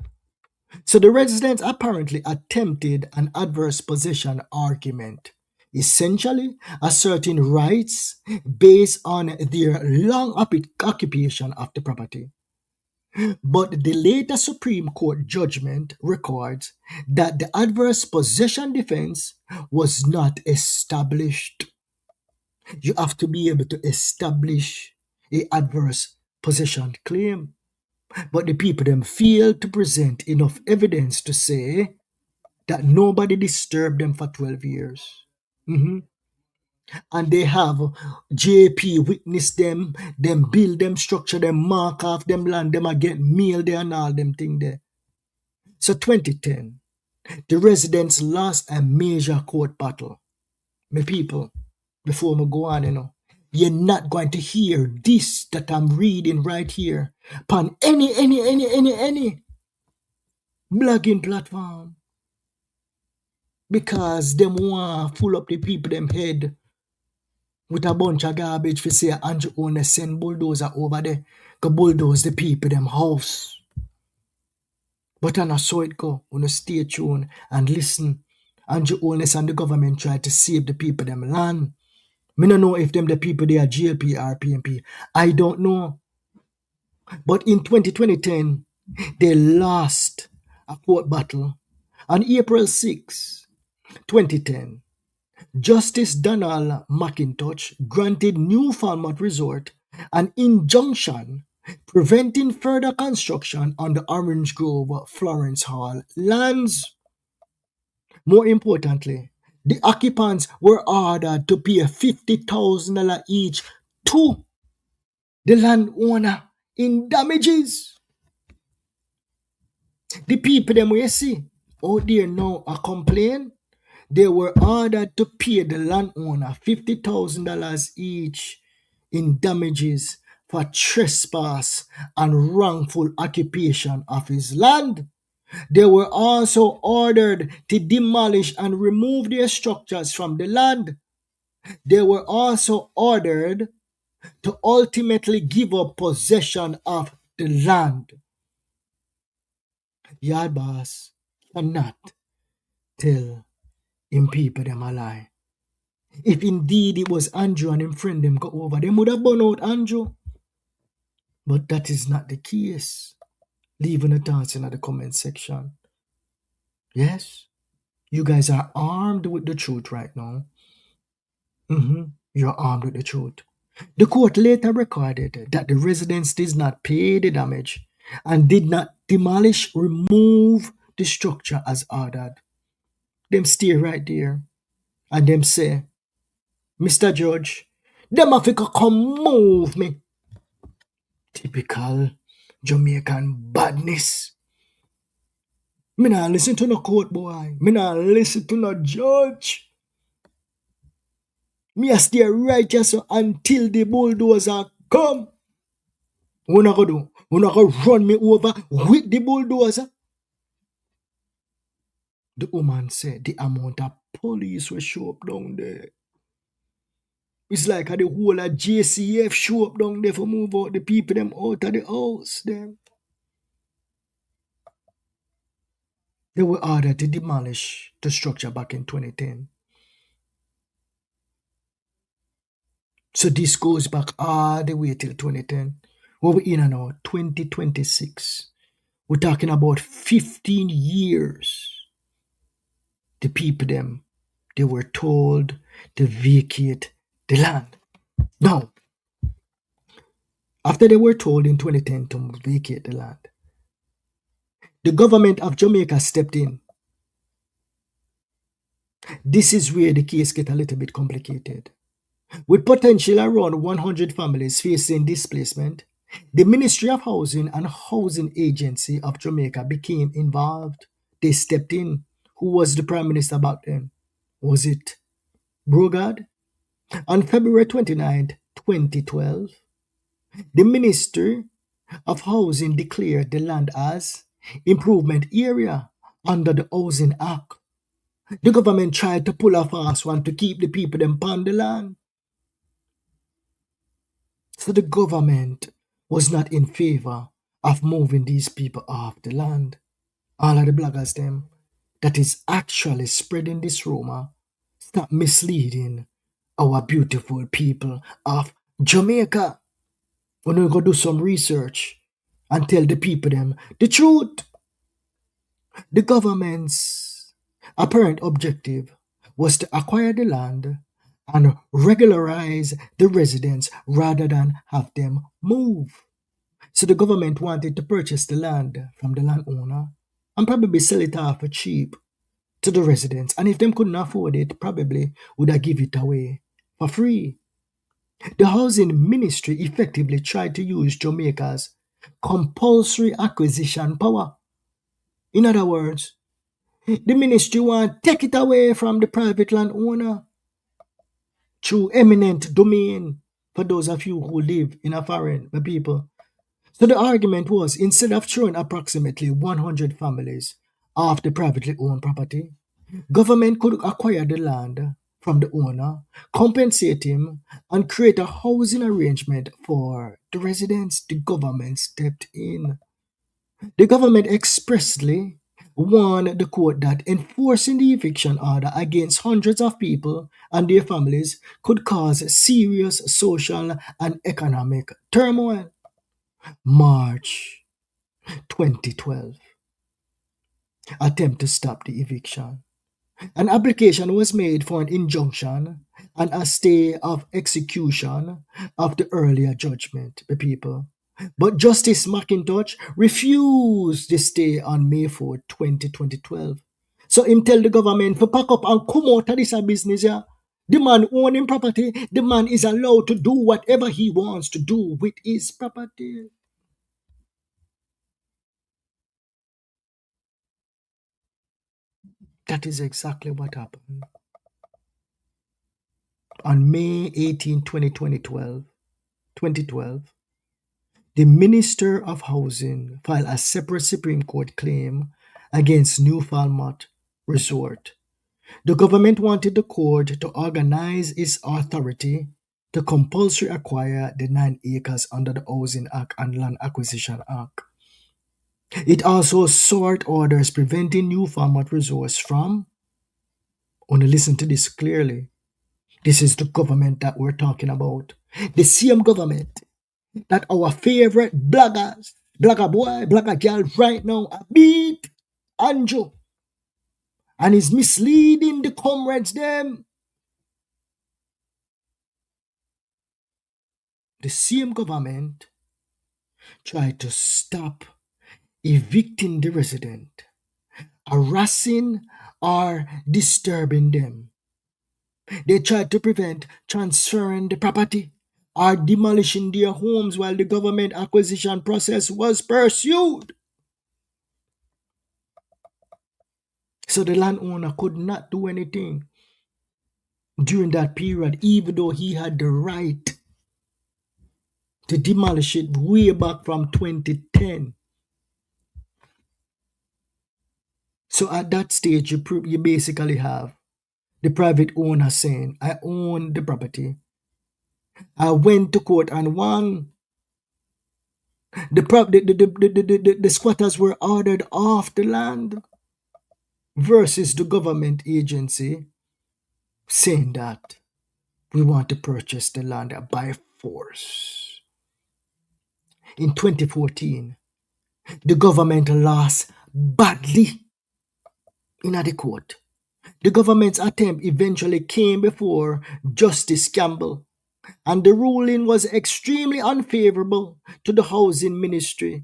So the residents apparently attempted an adverse possession argument, essentially asserting rights based on their long occupation of the property. But the later Supreme Court judgment records that the adverse possession defense was not established. You have to be able to establish an adverse possession claim. But the people them failed to present enough evidence to say that nobody disturbed them for 12 years. And they have JP witness them build them, structure them, mark off them land, them again, meal there and all them thing there. So 2010, the residents lost a major court battle. My people, before we go on, you're not going to hear this that I'm reading right here upon any blogging platform. Because them want full up the people them head with a bunch of garbage for say Andrew Owner send bulldozer over there to bulldoze the people them house. But I saw it go. Wanna stay tuned and listen. Andrew Owner and the government try to save the people them land. Me don't know if them the people they are GLP or PMP. I don't know. But in 2010, they lost a court battle. On April 6, 2010, Justice Donald McIntosh granted New Falmouth Resort an injunction preventing further construction on the Orange Grove Florence Hall lands. More importantly, the occupants were ordered to pay $50,000 each to the landowner in damages. The people them we see out there now are complaining. They were ordered to pay the landowner $50,000 each in damages for trespass and wrongful occupation of his land. They were also ordered to demolish and remove their structures from the land. They were also ordered to ultimately give up possession of the land. Yard boss cannot tell him people them a lie. If indeed it was Andrew and him friend them go over, them would have burn out Andrew. But that is not the case. Leave a thoughts in the comment section. Yes, you guys are armed with the truth right now. You're armed with the truth. The court later recorded that the residents did not pay the damage and did not remove the structure as ordered. Them stay right there and them say, Mr. Judge, them have to come move me. Typical Jamaican badness. Me not listen to no court boy. Me not listen to no judge. Me a stay right just until the bulldozer come. What I go do? What I go run me over with the bulldozer? The woman said the amount of police will show up down there. It's like the whole of JCF show up down there for move out the people them out of the house. Them. They were ordered to demolish the structure back in 2010. So this goes back all the way till 2010. What we're in now, 2026. We're talking about 15 years. The people them, they were told to vacate the land. Now, after they were told in 2010 to vacate the land, the government of Jamaica stepped in. This is where the case gets a little bit complicated. With potentially around 100 families facing displacement, the Ministry of Housing and Housing Agency of Jamaica became involved. They stepped in. Who was the Prime Minister back then? Was it Brogard? On February 29, 2012, the Ministry of Housing declared the land as improvement area under the Housing Act. The government tried to pull a fast one to keep the people them on the land. So the government was not in favor of moving these people off the land. All of the bloggers them that is actually spreading this rumor, stop misleading our beautiful people of Jamaica. We're going to go do some research and tell the people them the truth. The government's apparent objective was to acquire the land and regularize the residents rather than have them move. So the government wanted to purchase the land from the landowner and probably sell it off for cheap to the residents. And if them couldn't afford it, probably would have give it away for free. The housing ministry effectively tried to use Jamaica's compulsory acquisition power. In other words, the ministry want to take it away from the private landowner through eminent domain for those of you who live in a foreign people. So the argument was, instead of throwing approximately 100 families off the privately owned property, government could acquire the land from the owner, compensate him, and create a housing arrangement for the residents. The government stepped in. The government expressly warned the court that enforcing the eviction order against hundreds of people and their families could cause serious social and economic turmoil. March 2012. Attempt to stop the eviction. An application was made for an injunction and a stay of execution of the earlier judgment, the people. But Justice McIntosh refused the stay on May 4, 2012. So him tell the government to pack up and come out of this business. Yeah? The man owning property, the man is allowed to do whatever he wants to do with his property. That is exactly what happened. On May 18, 2012, the Minister of Housing filed a separate Supreme Court claim against New Falmouth Resort. The government wanted the court to organize its authority to compulsory acquire the 9 acres under the Housing Act and Land Acquisition Act. It also sought orders preventing New Falmouth Resorts from, want to listen to this clearly, this is the government that we're talking about. The same government that our favorite bloggers, blogger boy, blogger girl right now beat Andrew and is misleading the comrades them. The same government tried to stop evicting the resident, harassing or disturbing them. They tried to prevent transferring the property or demolishing their homes while the government acquisition process was pursued. So the landowner could not do anything during that period, even though he had the right to demolish it way back from 2010. So at that stage, you basically have the private owner saying, I own the property. I went to court and won. The squatters were ordered off the land versus the government agency saying that we want to purchase the land by force. In 2014, the government lost badly in the court. The government's attempt eventually came before Justice Campbell, and the ruling was extremely unfavorable to the housing ministry.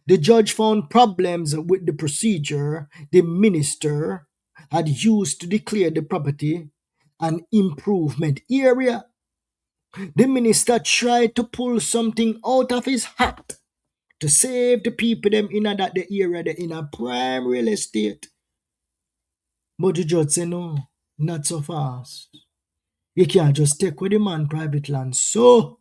The judge found problems with the procedure the minister had used to declare the property an improvement area. The minister tried to pull something out of his hat to save the people them in that the area they in a prime real estate. But the judge said no, not so fast. You can't just take with the man private land. So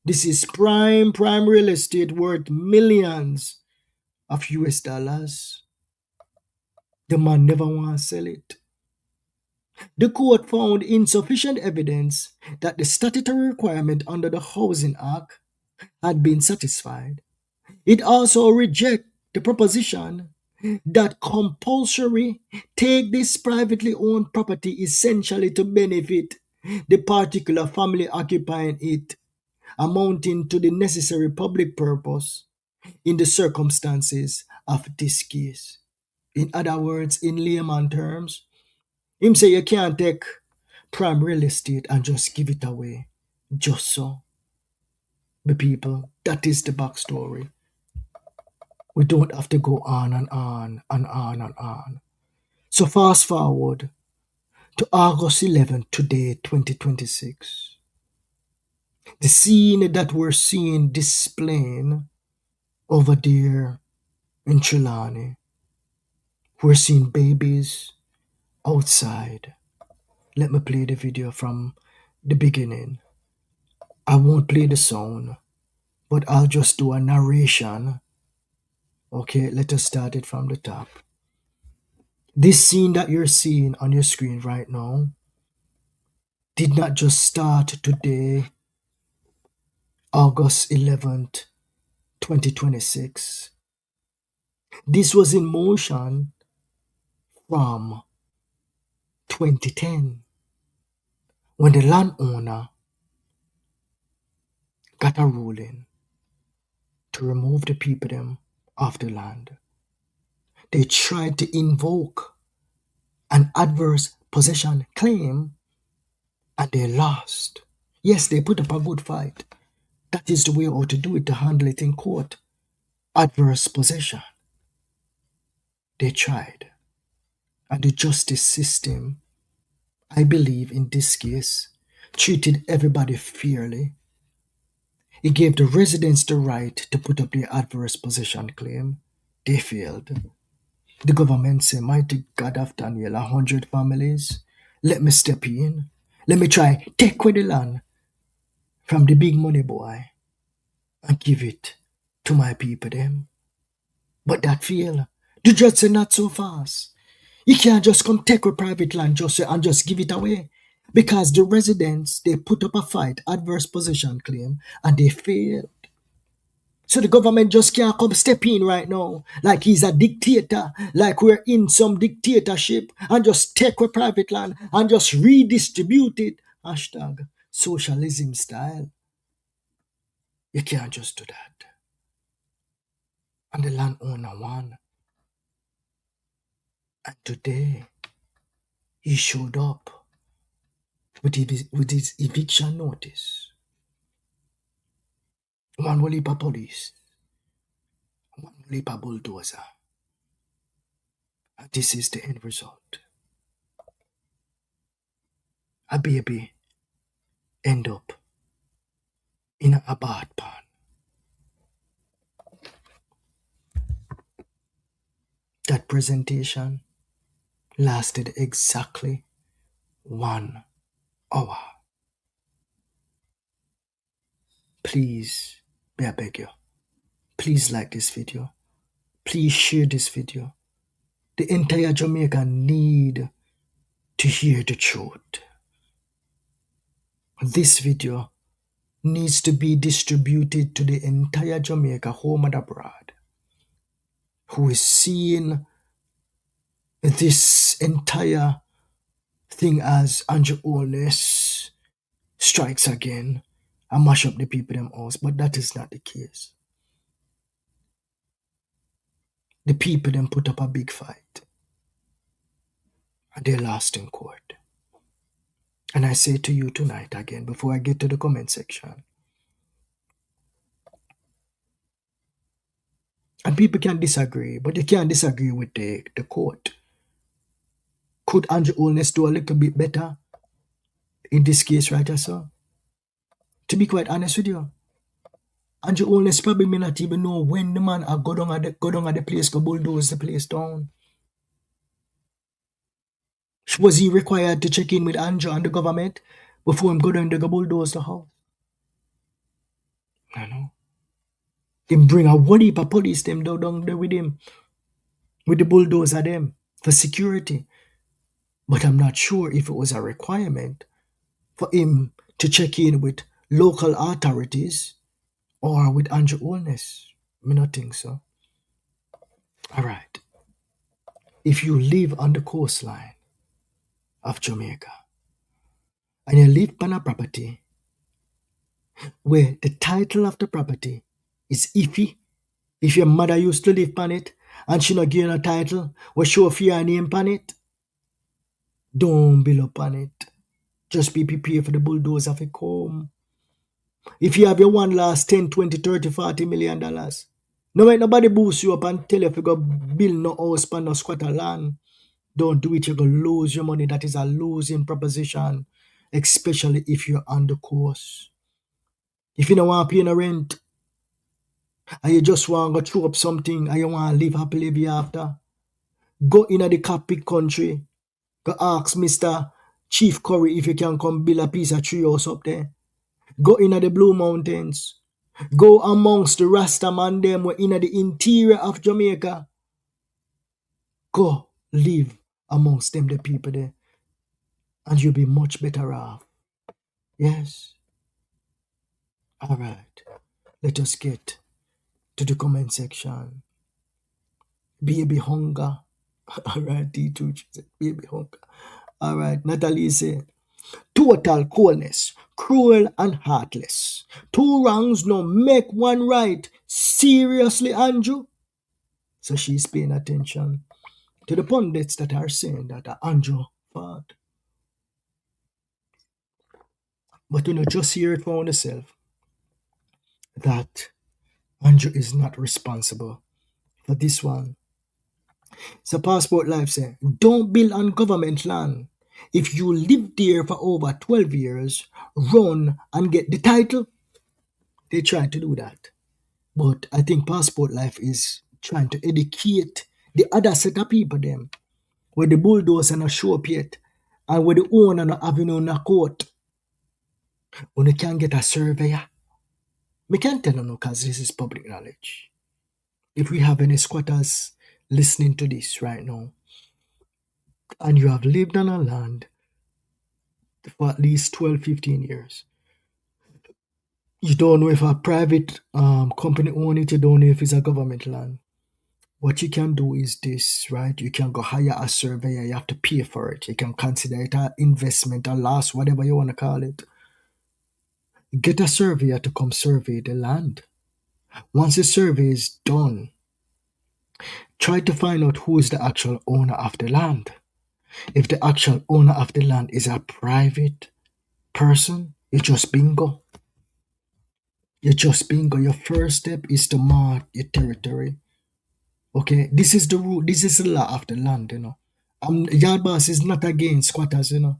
this is prime real estate worth millions of US dollars. The man never want to sell it. The court found insufficient evidence that the statutory requirement under the Housing Act had been satisfied. It also rejected the proposition that compulsory take this privately owned property essentially to benefit the particular family occupying it, amounting to the necessary public purpose in the circumstances of this case. In other words, in layman terms, him say you can't take prime real estate and just give it away. Just so. The people, that is the backstory. We don't have to go on and on and on and on. So fast forward to August 11th, today, 2026. The scene that we're seeing displaying over there in Trelawny. We're seeing babies outside. Let me play the video from the beginning. I won't play the sound, but I'll just do a narration. Okay, let us start it from the top. This scene that you're seeing on your screen right now did not just start today, August 11th, 2026. This was in motion from 2010 when the landowner got a ruling to remove the people them off the land. They tried to invoke an adverse possession claim and they lost. Yes, they put up a good fight. That is the way how to do it, to handle it in court. Adverse possession. They tried. And the justice system, I believe in this case, treated everybody fairly. It gave the residents the right to put up their adverse possession claim. They failed. The government said, mighty God of Daniel, 100 families, let me step in. Let me try, take away the land from the big money boy and give it to my people them. But that failed. The judge said not so fast. You can't just come take a private land and just give it away. Because the residents, they put up a fight, adverse possession claim, and they failed. So the government just can't come step in right now like he's a dictator, like we're in some dictatorship, and just take a private land and just redistribute it. Hashtag socialism style. You can't just do that. And the landowner won. And today, he showed up with his eviction notice. One will heap a police. One will heap a bulldozer. And this is the end result. A baby end up in a bath pan. That presentation lasted exactly 1 hour. Please, may I beg you, please like this video. Please share this video. The entire Jamaica need to hear the truth. This video needs to be distributed to the entire Jamaica, home and abroad, who is seeing this entire thing as Andrew Holness strikes again and mash up the people them house, but that is not the case. The people them put up a big fight and they lost in court. And I say to you tonight again, before I get to the comment section, and people can disagree, but they can't disagree with the court. Could Andrew Holness do a little bit better in this case, right, sir? To be quite honest with you, Andrew Holness probably may not even know when the man go down at the place, go bulldoze the place down. Was he required to check in with Andrew and the government before him go down to go bulldoze the house? I know. Him bring a whole heap of police them down there with him, with the bulldozer them, for security. But I'm not sure if it was a requirement for him to check in with local authorities or with Andrew Holness. I not think so. All right. If you live on the coastline of Jamaica and you live on a property where the title of the property is iffy, if your mother used to live on it and she not give you a title, or show for your name on it, don't build up on it. Just be prepared for the bulldozer of a come. If you have your one last 10, 20, 30, 40 million dollars, no make nobody boost you up and tell you if you go build no house on no squatter land. Don't do it, you're going to lose your money. That is a losing proposition, especially if you're on the coast. If you don't want to pay no rent, and you just want to go throw up something, and you want to live happily ever after, go in the Capic country, go ask Mr. Chief Curry if you can come build a piece of tree house up there. Go in the Blue Mountains. Go amongst the Rasta man them in the interior of Jamaica. Go live amongst them, the people there, and you'll be much better off. Yes. All right. Let us get to the comment section. Baby hunger. All right, D2 said, baby hunger. All right, Natalie said, total coldness, cruel and heartless. Two wrongs no make one right. Seriously, Andrew? So she's paying attention to the pundits that are saying that Andrew fought. But you know, just hear it for yourself that Andrew is not responsible for this one. So Passport Life say, don't build on government land. If you live there for over 12 years, run and get the title. They try to do that. But I think Passport Life is trying to educate the other set of people them, where the bulldozer not show up yet, and where the owner not having on a court. When you can get a surveyor. Me can't tell you no, because this is public knowledge. If we have any squatters listening to this right now, and you have lived on a land for at least 12, 15 years, you don't know if a private company owns it, you don't know if it's a government land. What you can do is this, right? You can go hire a surveyor, you have to pay for it. You can consider it an investment, a loss, whatever you want to call it. Get a surveyor to come survey the land. Once the survey is done, try to find out who is the actual owner of the land. If the actual owner of the land is a private person, you just bingo. You just bingo. Your first step is to mark your territory. Okay, this is the rule. This is the law of the land, you know. Yard boss is not against squatters, you know.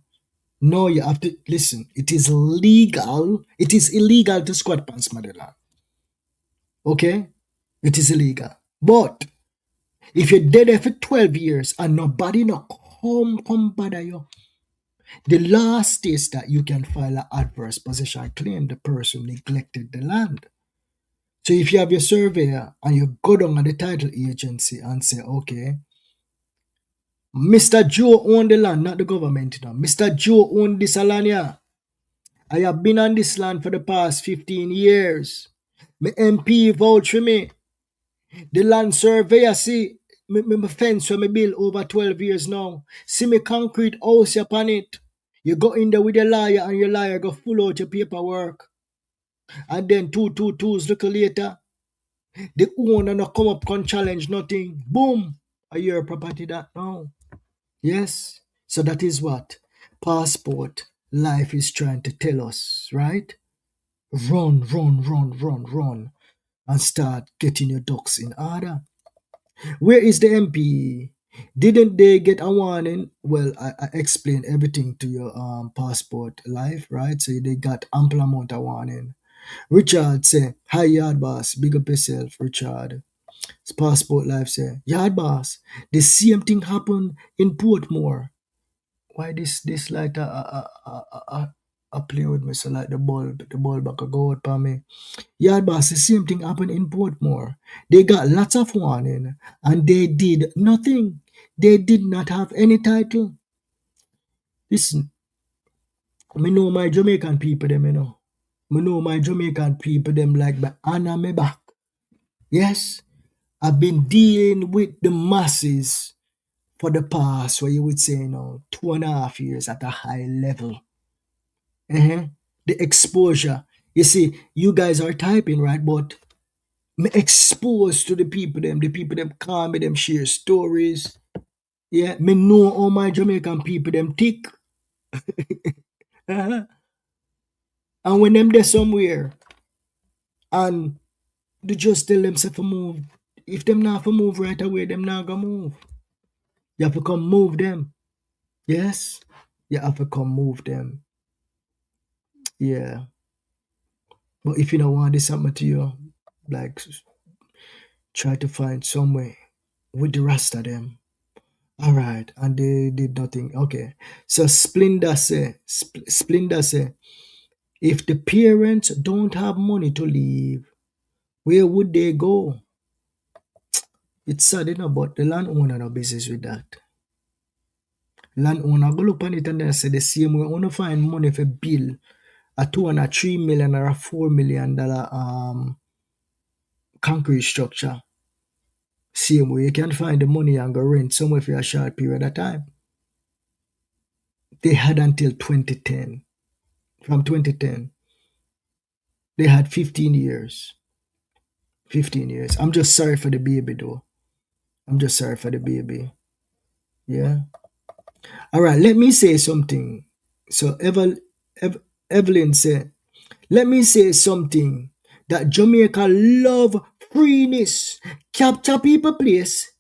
No, you have to listen. It is legal. It is illegal to squat on somebody's land. Okay, it is illegal. But if you're dead there for 12 years and nobody no come bother you, the law states that you can file an adverse possession claim the person neglected the land. So if you have your surveyor and you go down at the title agency and say, okay, Mr. Joe owned the land, not the government. You know. Mr. Joe owned this land here. I have been on this land for the past 15 years. My MP vouch for me. The land surveyor see my fence for me build over 12 years now. See me concrete house upon it. You go in there with your lawyer and your lawyer go full out your paperwork. And then 2 look later, the owner no come up con challenge nothing. Boom. Are your property that now? Yes. So that is what passport life is trying to tell us, right? Run, and start getting your ducks in order. Where is the MP? Didn't they get a warning? Well, I explained everything to your passport life, right? So they got ample amount of warning. Richard say, hi yard boss, big up yourself, Richard. Passport life say, yard boss, the same thing happened in Portmore. Why this light a play with me so like the bulb back a go out for me. Yard boss, the same thing happened in Portmore. They got lots of warning and they did nothing. They did not have any title. Listen, me know my Jamaican people them, you know. Me know my Jamaican people them like by Anna me back. Yes, I've been dealing with the masses for the past, what you would say, 2.5 years at a high level. The exposure. You see, you guys are typing, right? But me exposed to the people them call me, them share stories. Yeah, me know all my Jamaican people them thick. And when them there somewhere and they just tell them to move. If them not for move right away, them not gonna move. You have to come move them. Yes? You have to come move them. Yeah. But if you don't want this happen to you, like try to find some way with the rest of them. Alright, and they did nothing. Okay. So Splinter say, if the parents don't have money to leave, where would they go? It's sad, but the landowner no business with that. Landowner go look on it and then say the same way, want to find money for bill a $2 and a $3 million or a $4 million concrete structure. Same way you can find the money and go rent somewhere for a short period of time. They had until 2010. From 2010, they had 15 years. 15 years. I'm just sorry for the baby though. I'm just sorry for the baby. Yeah. All right, let me say something. So Evelyn said, let me say something that Jamaica love freeness. Capture people place.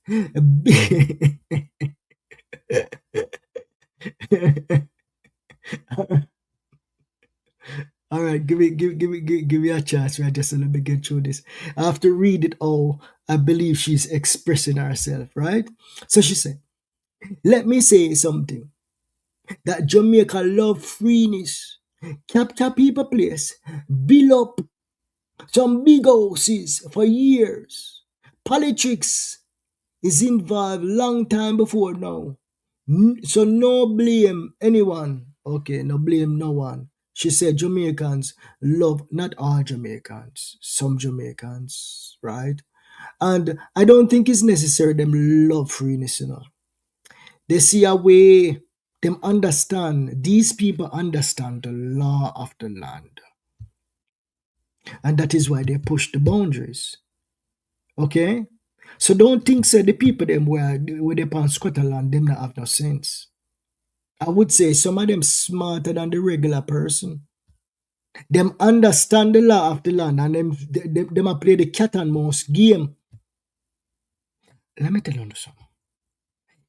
All right, give me a chance, right? Just let me get through this. I have to read it all. I believe she's expressing herself, right? So she said, let me say something that Jamaica love freeness. Capture people place. Build up some big houses for years. Politics is involved long time before now. So no blame anyone. Okay, no blame no one. She said Jamaicans love, not all Jamaicans, some Jamaicans, right? And I don't think it's necessary them love freeness, They see a way, them understand, these people understand the law of the land. And that is why they push the boundaries. Okay? So don't think say the people them where they on Scotland, them not have no sense. I would say some of them smarter than the regular person. Them understand the law of the land and them a play the cat and mouse game. Let me tell you something.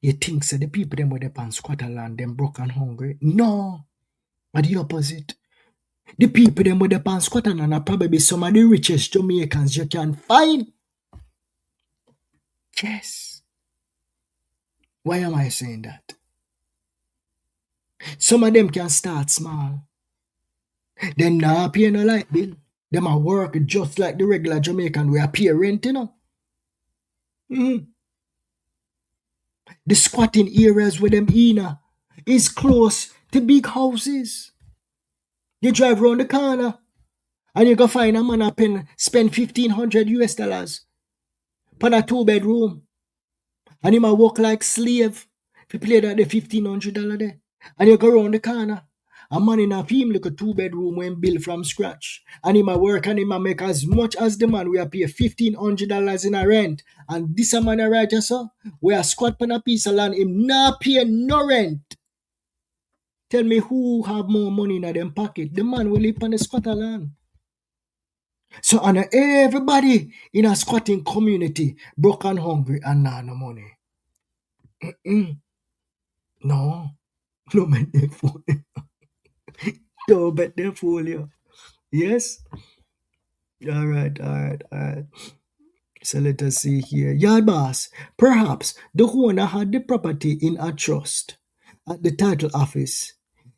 You think say the people them where they on Scotland, them broke and hungry? No. But the opposite. The people them where they on Scotland are probably some of the richest Jamaicans you can find. Yes. Why am I saying that? Some of them can start small. Them not pay no light bill. Them a work just like the regular Jamaican we are pay rent, Mm-hmm. The squatting areas where them in is close to big houses. You drive around the corner and you go find a man up and spend $1,500 for a 2-bedroom. And he might work like slave if you play that the $1,500 there. And you go around the corner. A man in a him like a 2-bedroom when built from scratch. And he might work and he might make as much as the man we are pay $1,500 in a rent. And this a man right just so we are squat on a piece of land, him not pay no rent. Tell me who have more money in them pocket. The man will live on the squatter land. So and everybody in a squatting community broke and hungry and no money. No. No make them fool you. Don't bet them fool you. Yes? Alright. So let us see here. Yard boss. Perhaps the owner had the property in a trust at the title office.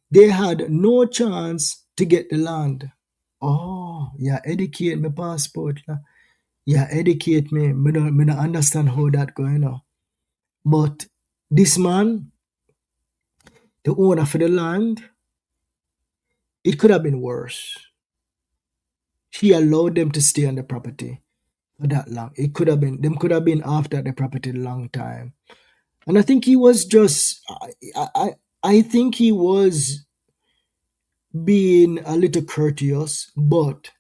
They had no chance to get the land. Oh, yeah, educate me passport. Yeah, educate me. Me don't understand how that going on. But this man, the owner for the land, it could have been worse. He allowed them to stay on the property for that long. It could have been, them could have been after the property a long time. And I think he was just, I think he was being a little courteous, but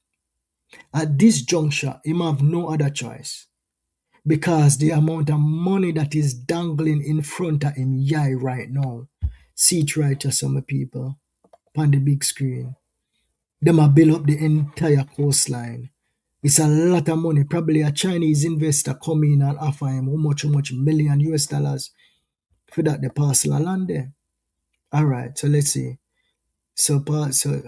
at this juncture, he have no other choice. Because the amount of money that is dangling in front of him right now. See it right to some people on the big screen. Them a build up the entire coastline. It's a lot of money. Probably a Chinese investor come in and offer him how much million US dollars for that the parcel of land there. Alright, so let's see. So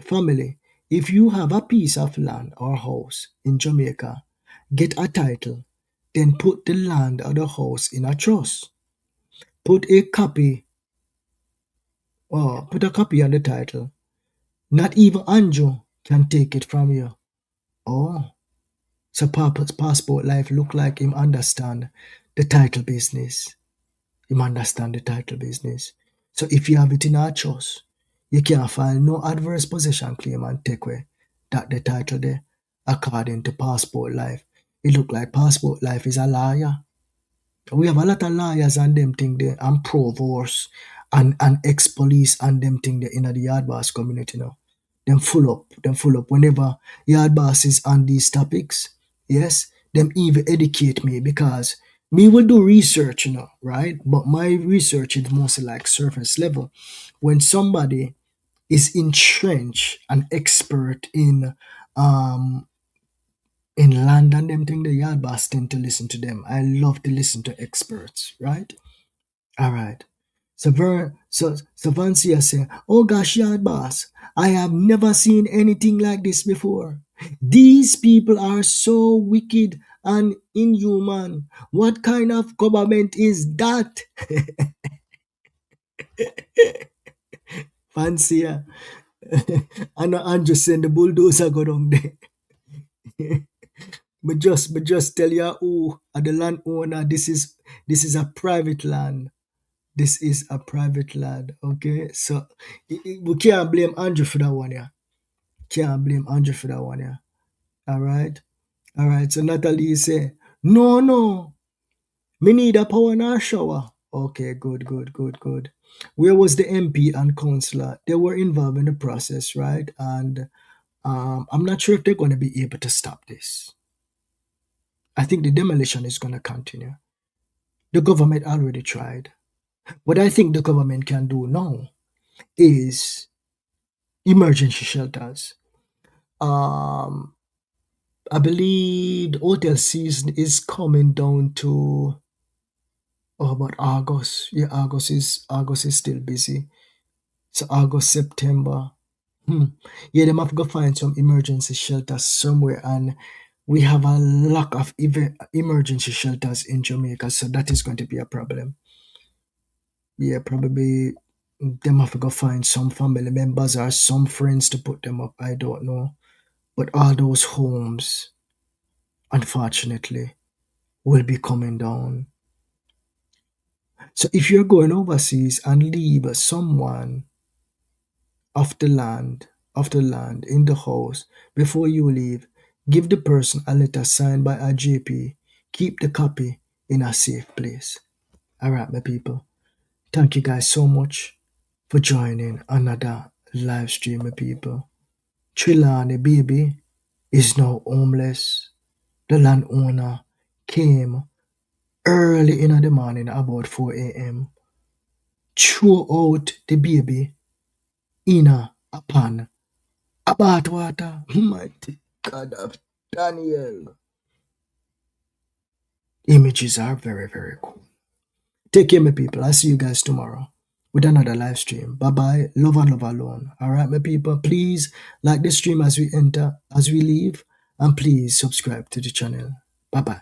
family, if you have a piece of land or house in Jamaica, get a title, then put the land or the house in a trust. Put a copy on the title. Not even Anjo can take it from you. Oh, so passport life look like him understand the title business. Him understand the title business. So if you have it in a trust, you can't file no adverse possession claim and take away that the title there according to passport life. It look like passport life is a liar. We have a lot of lawyers and them thing there and provosts and ex-police and them thing there in the yard boss community now. Them full up. Whenever yard boss is on these topics, yes, them even educate me because me will do research, right? But my research is mostly like surface level. When somebody is entrenched and expert in land and them thing, the yard boss tend to listen to them. I love to listen to experts, right? All right. So Vancia say, oh gosh, yard boss, I have never seen anything like this before. These people are so wicked and inhuman. What kind of government is that? Vancia. And Andrew send the bulldozer go down there. But just tell you who are the landowner. This is a private land. This is a private land. Okay, so we can't blame Andrew for that one. Yeah, can't blame Andrew for that one. Yeah. All right. So Natalie say, no. Me need a power and a shower. Okay, good. Where was the MP and councillor? They were involved in the process, right? And I'm not sure if they're going to be able to stop this. I think the demolition is going to continue. The government already tried. What I think the government can do now is emergency shelters. I believe the hotel season is coming down to about August. Yeah, August is still busy. So August, September. Yeah, they have to go find some emergency shelters somewhere, and we have a lack of emergency shelters in Jamaica, so that is going to be a problem. Yeah, probably them have to go find some family members or some friends to put them up. I don't know. But all those homes, unfortunately, will be coming down. So if you're going overseas and leave someone of the land in the house before you leave, give the person a letter signed by a JP. Keep the copy in a safe place. Alright, my people. Thank you guys so much for joining another live stream, my people. Trelawny baby is now homeless. The landowner came early in the morning, about 4 a.m., threw out the baby in a pan about water. Mighty God of Daniel. Images are very, very cool. Take care, my people. I'll see you guys tomorrow with another live stream. Bye-bye. Love and love alone. All right, my people. Please like the stream as we enter, as we leave, and please subscribe to the channel. Bye-bye.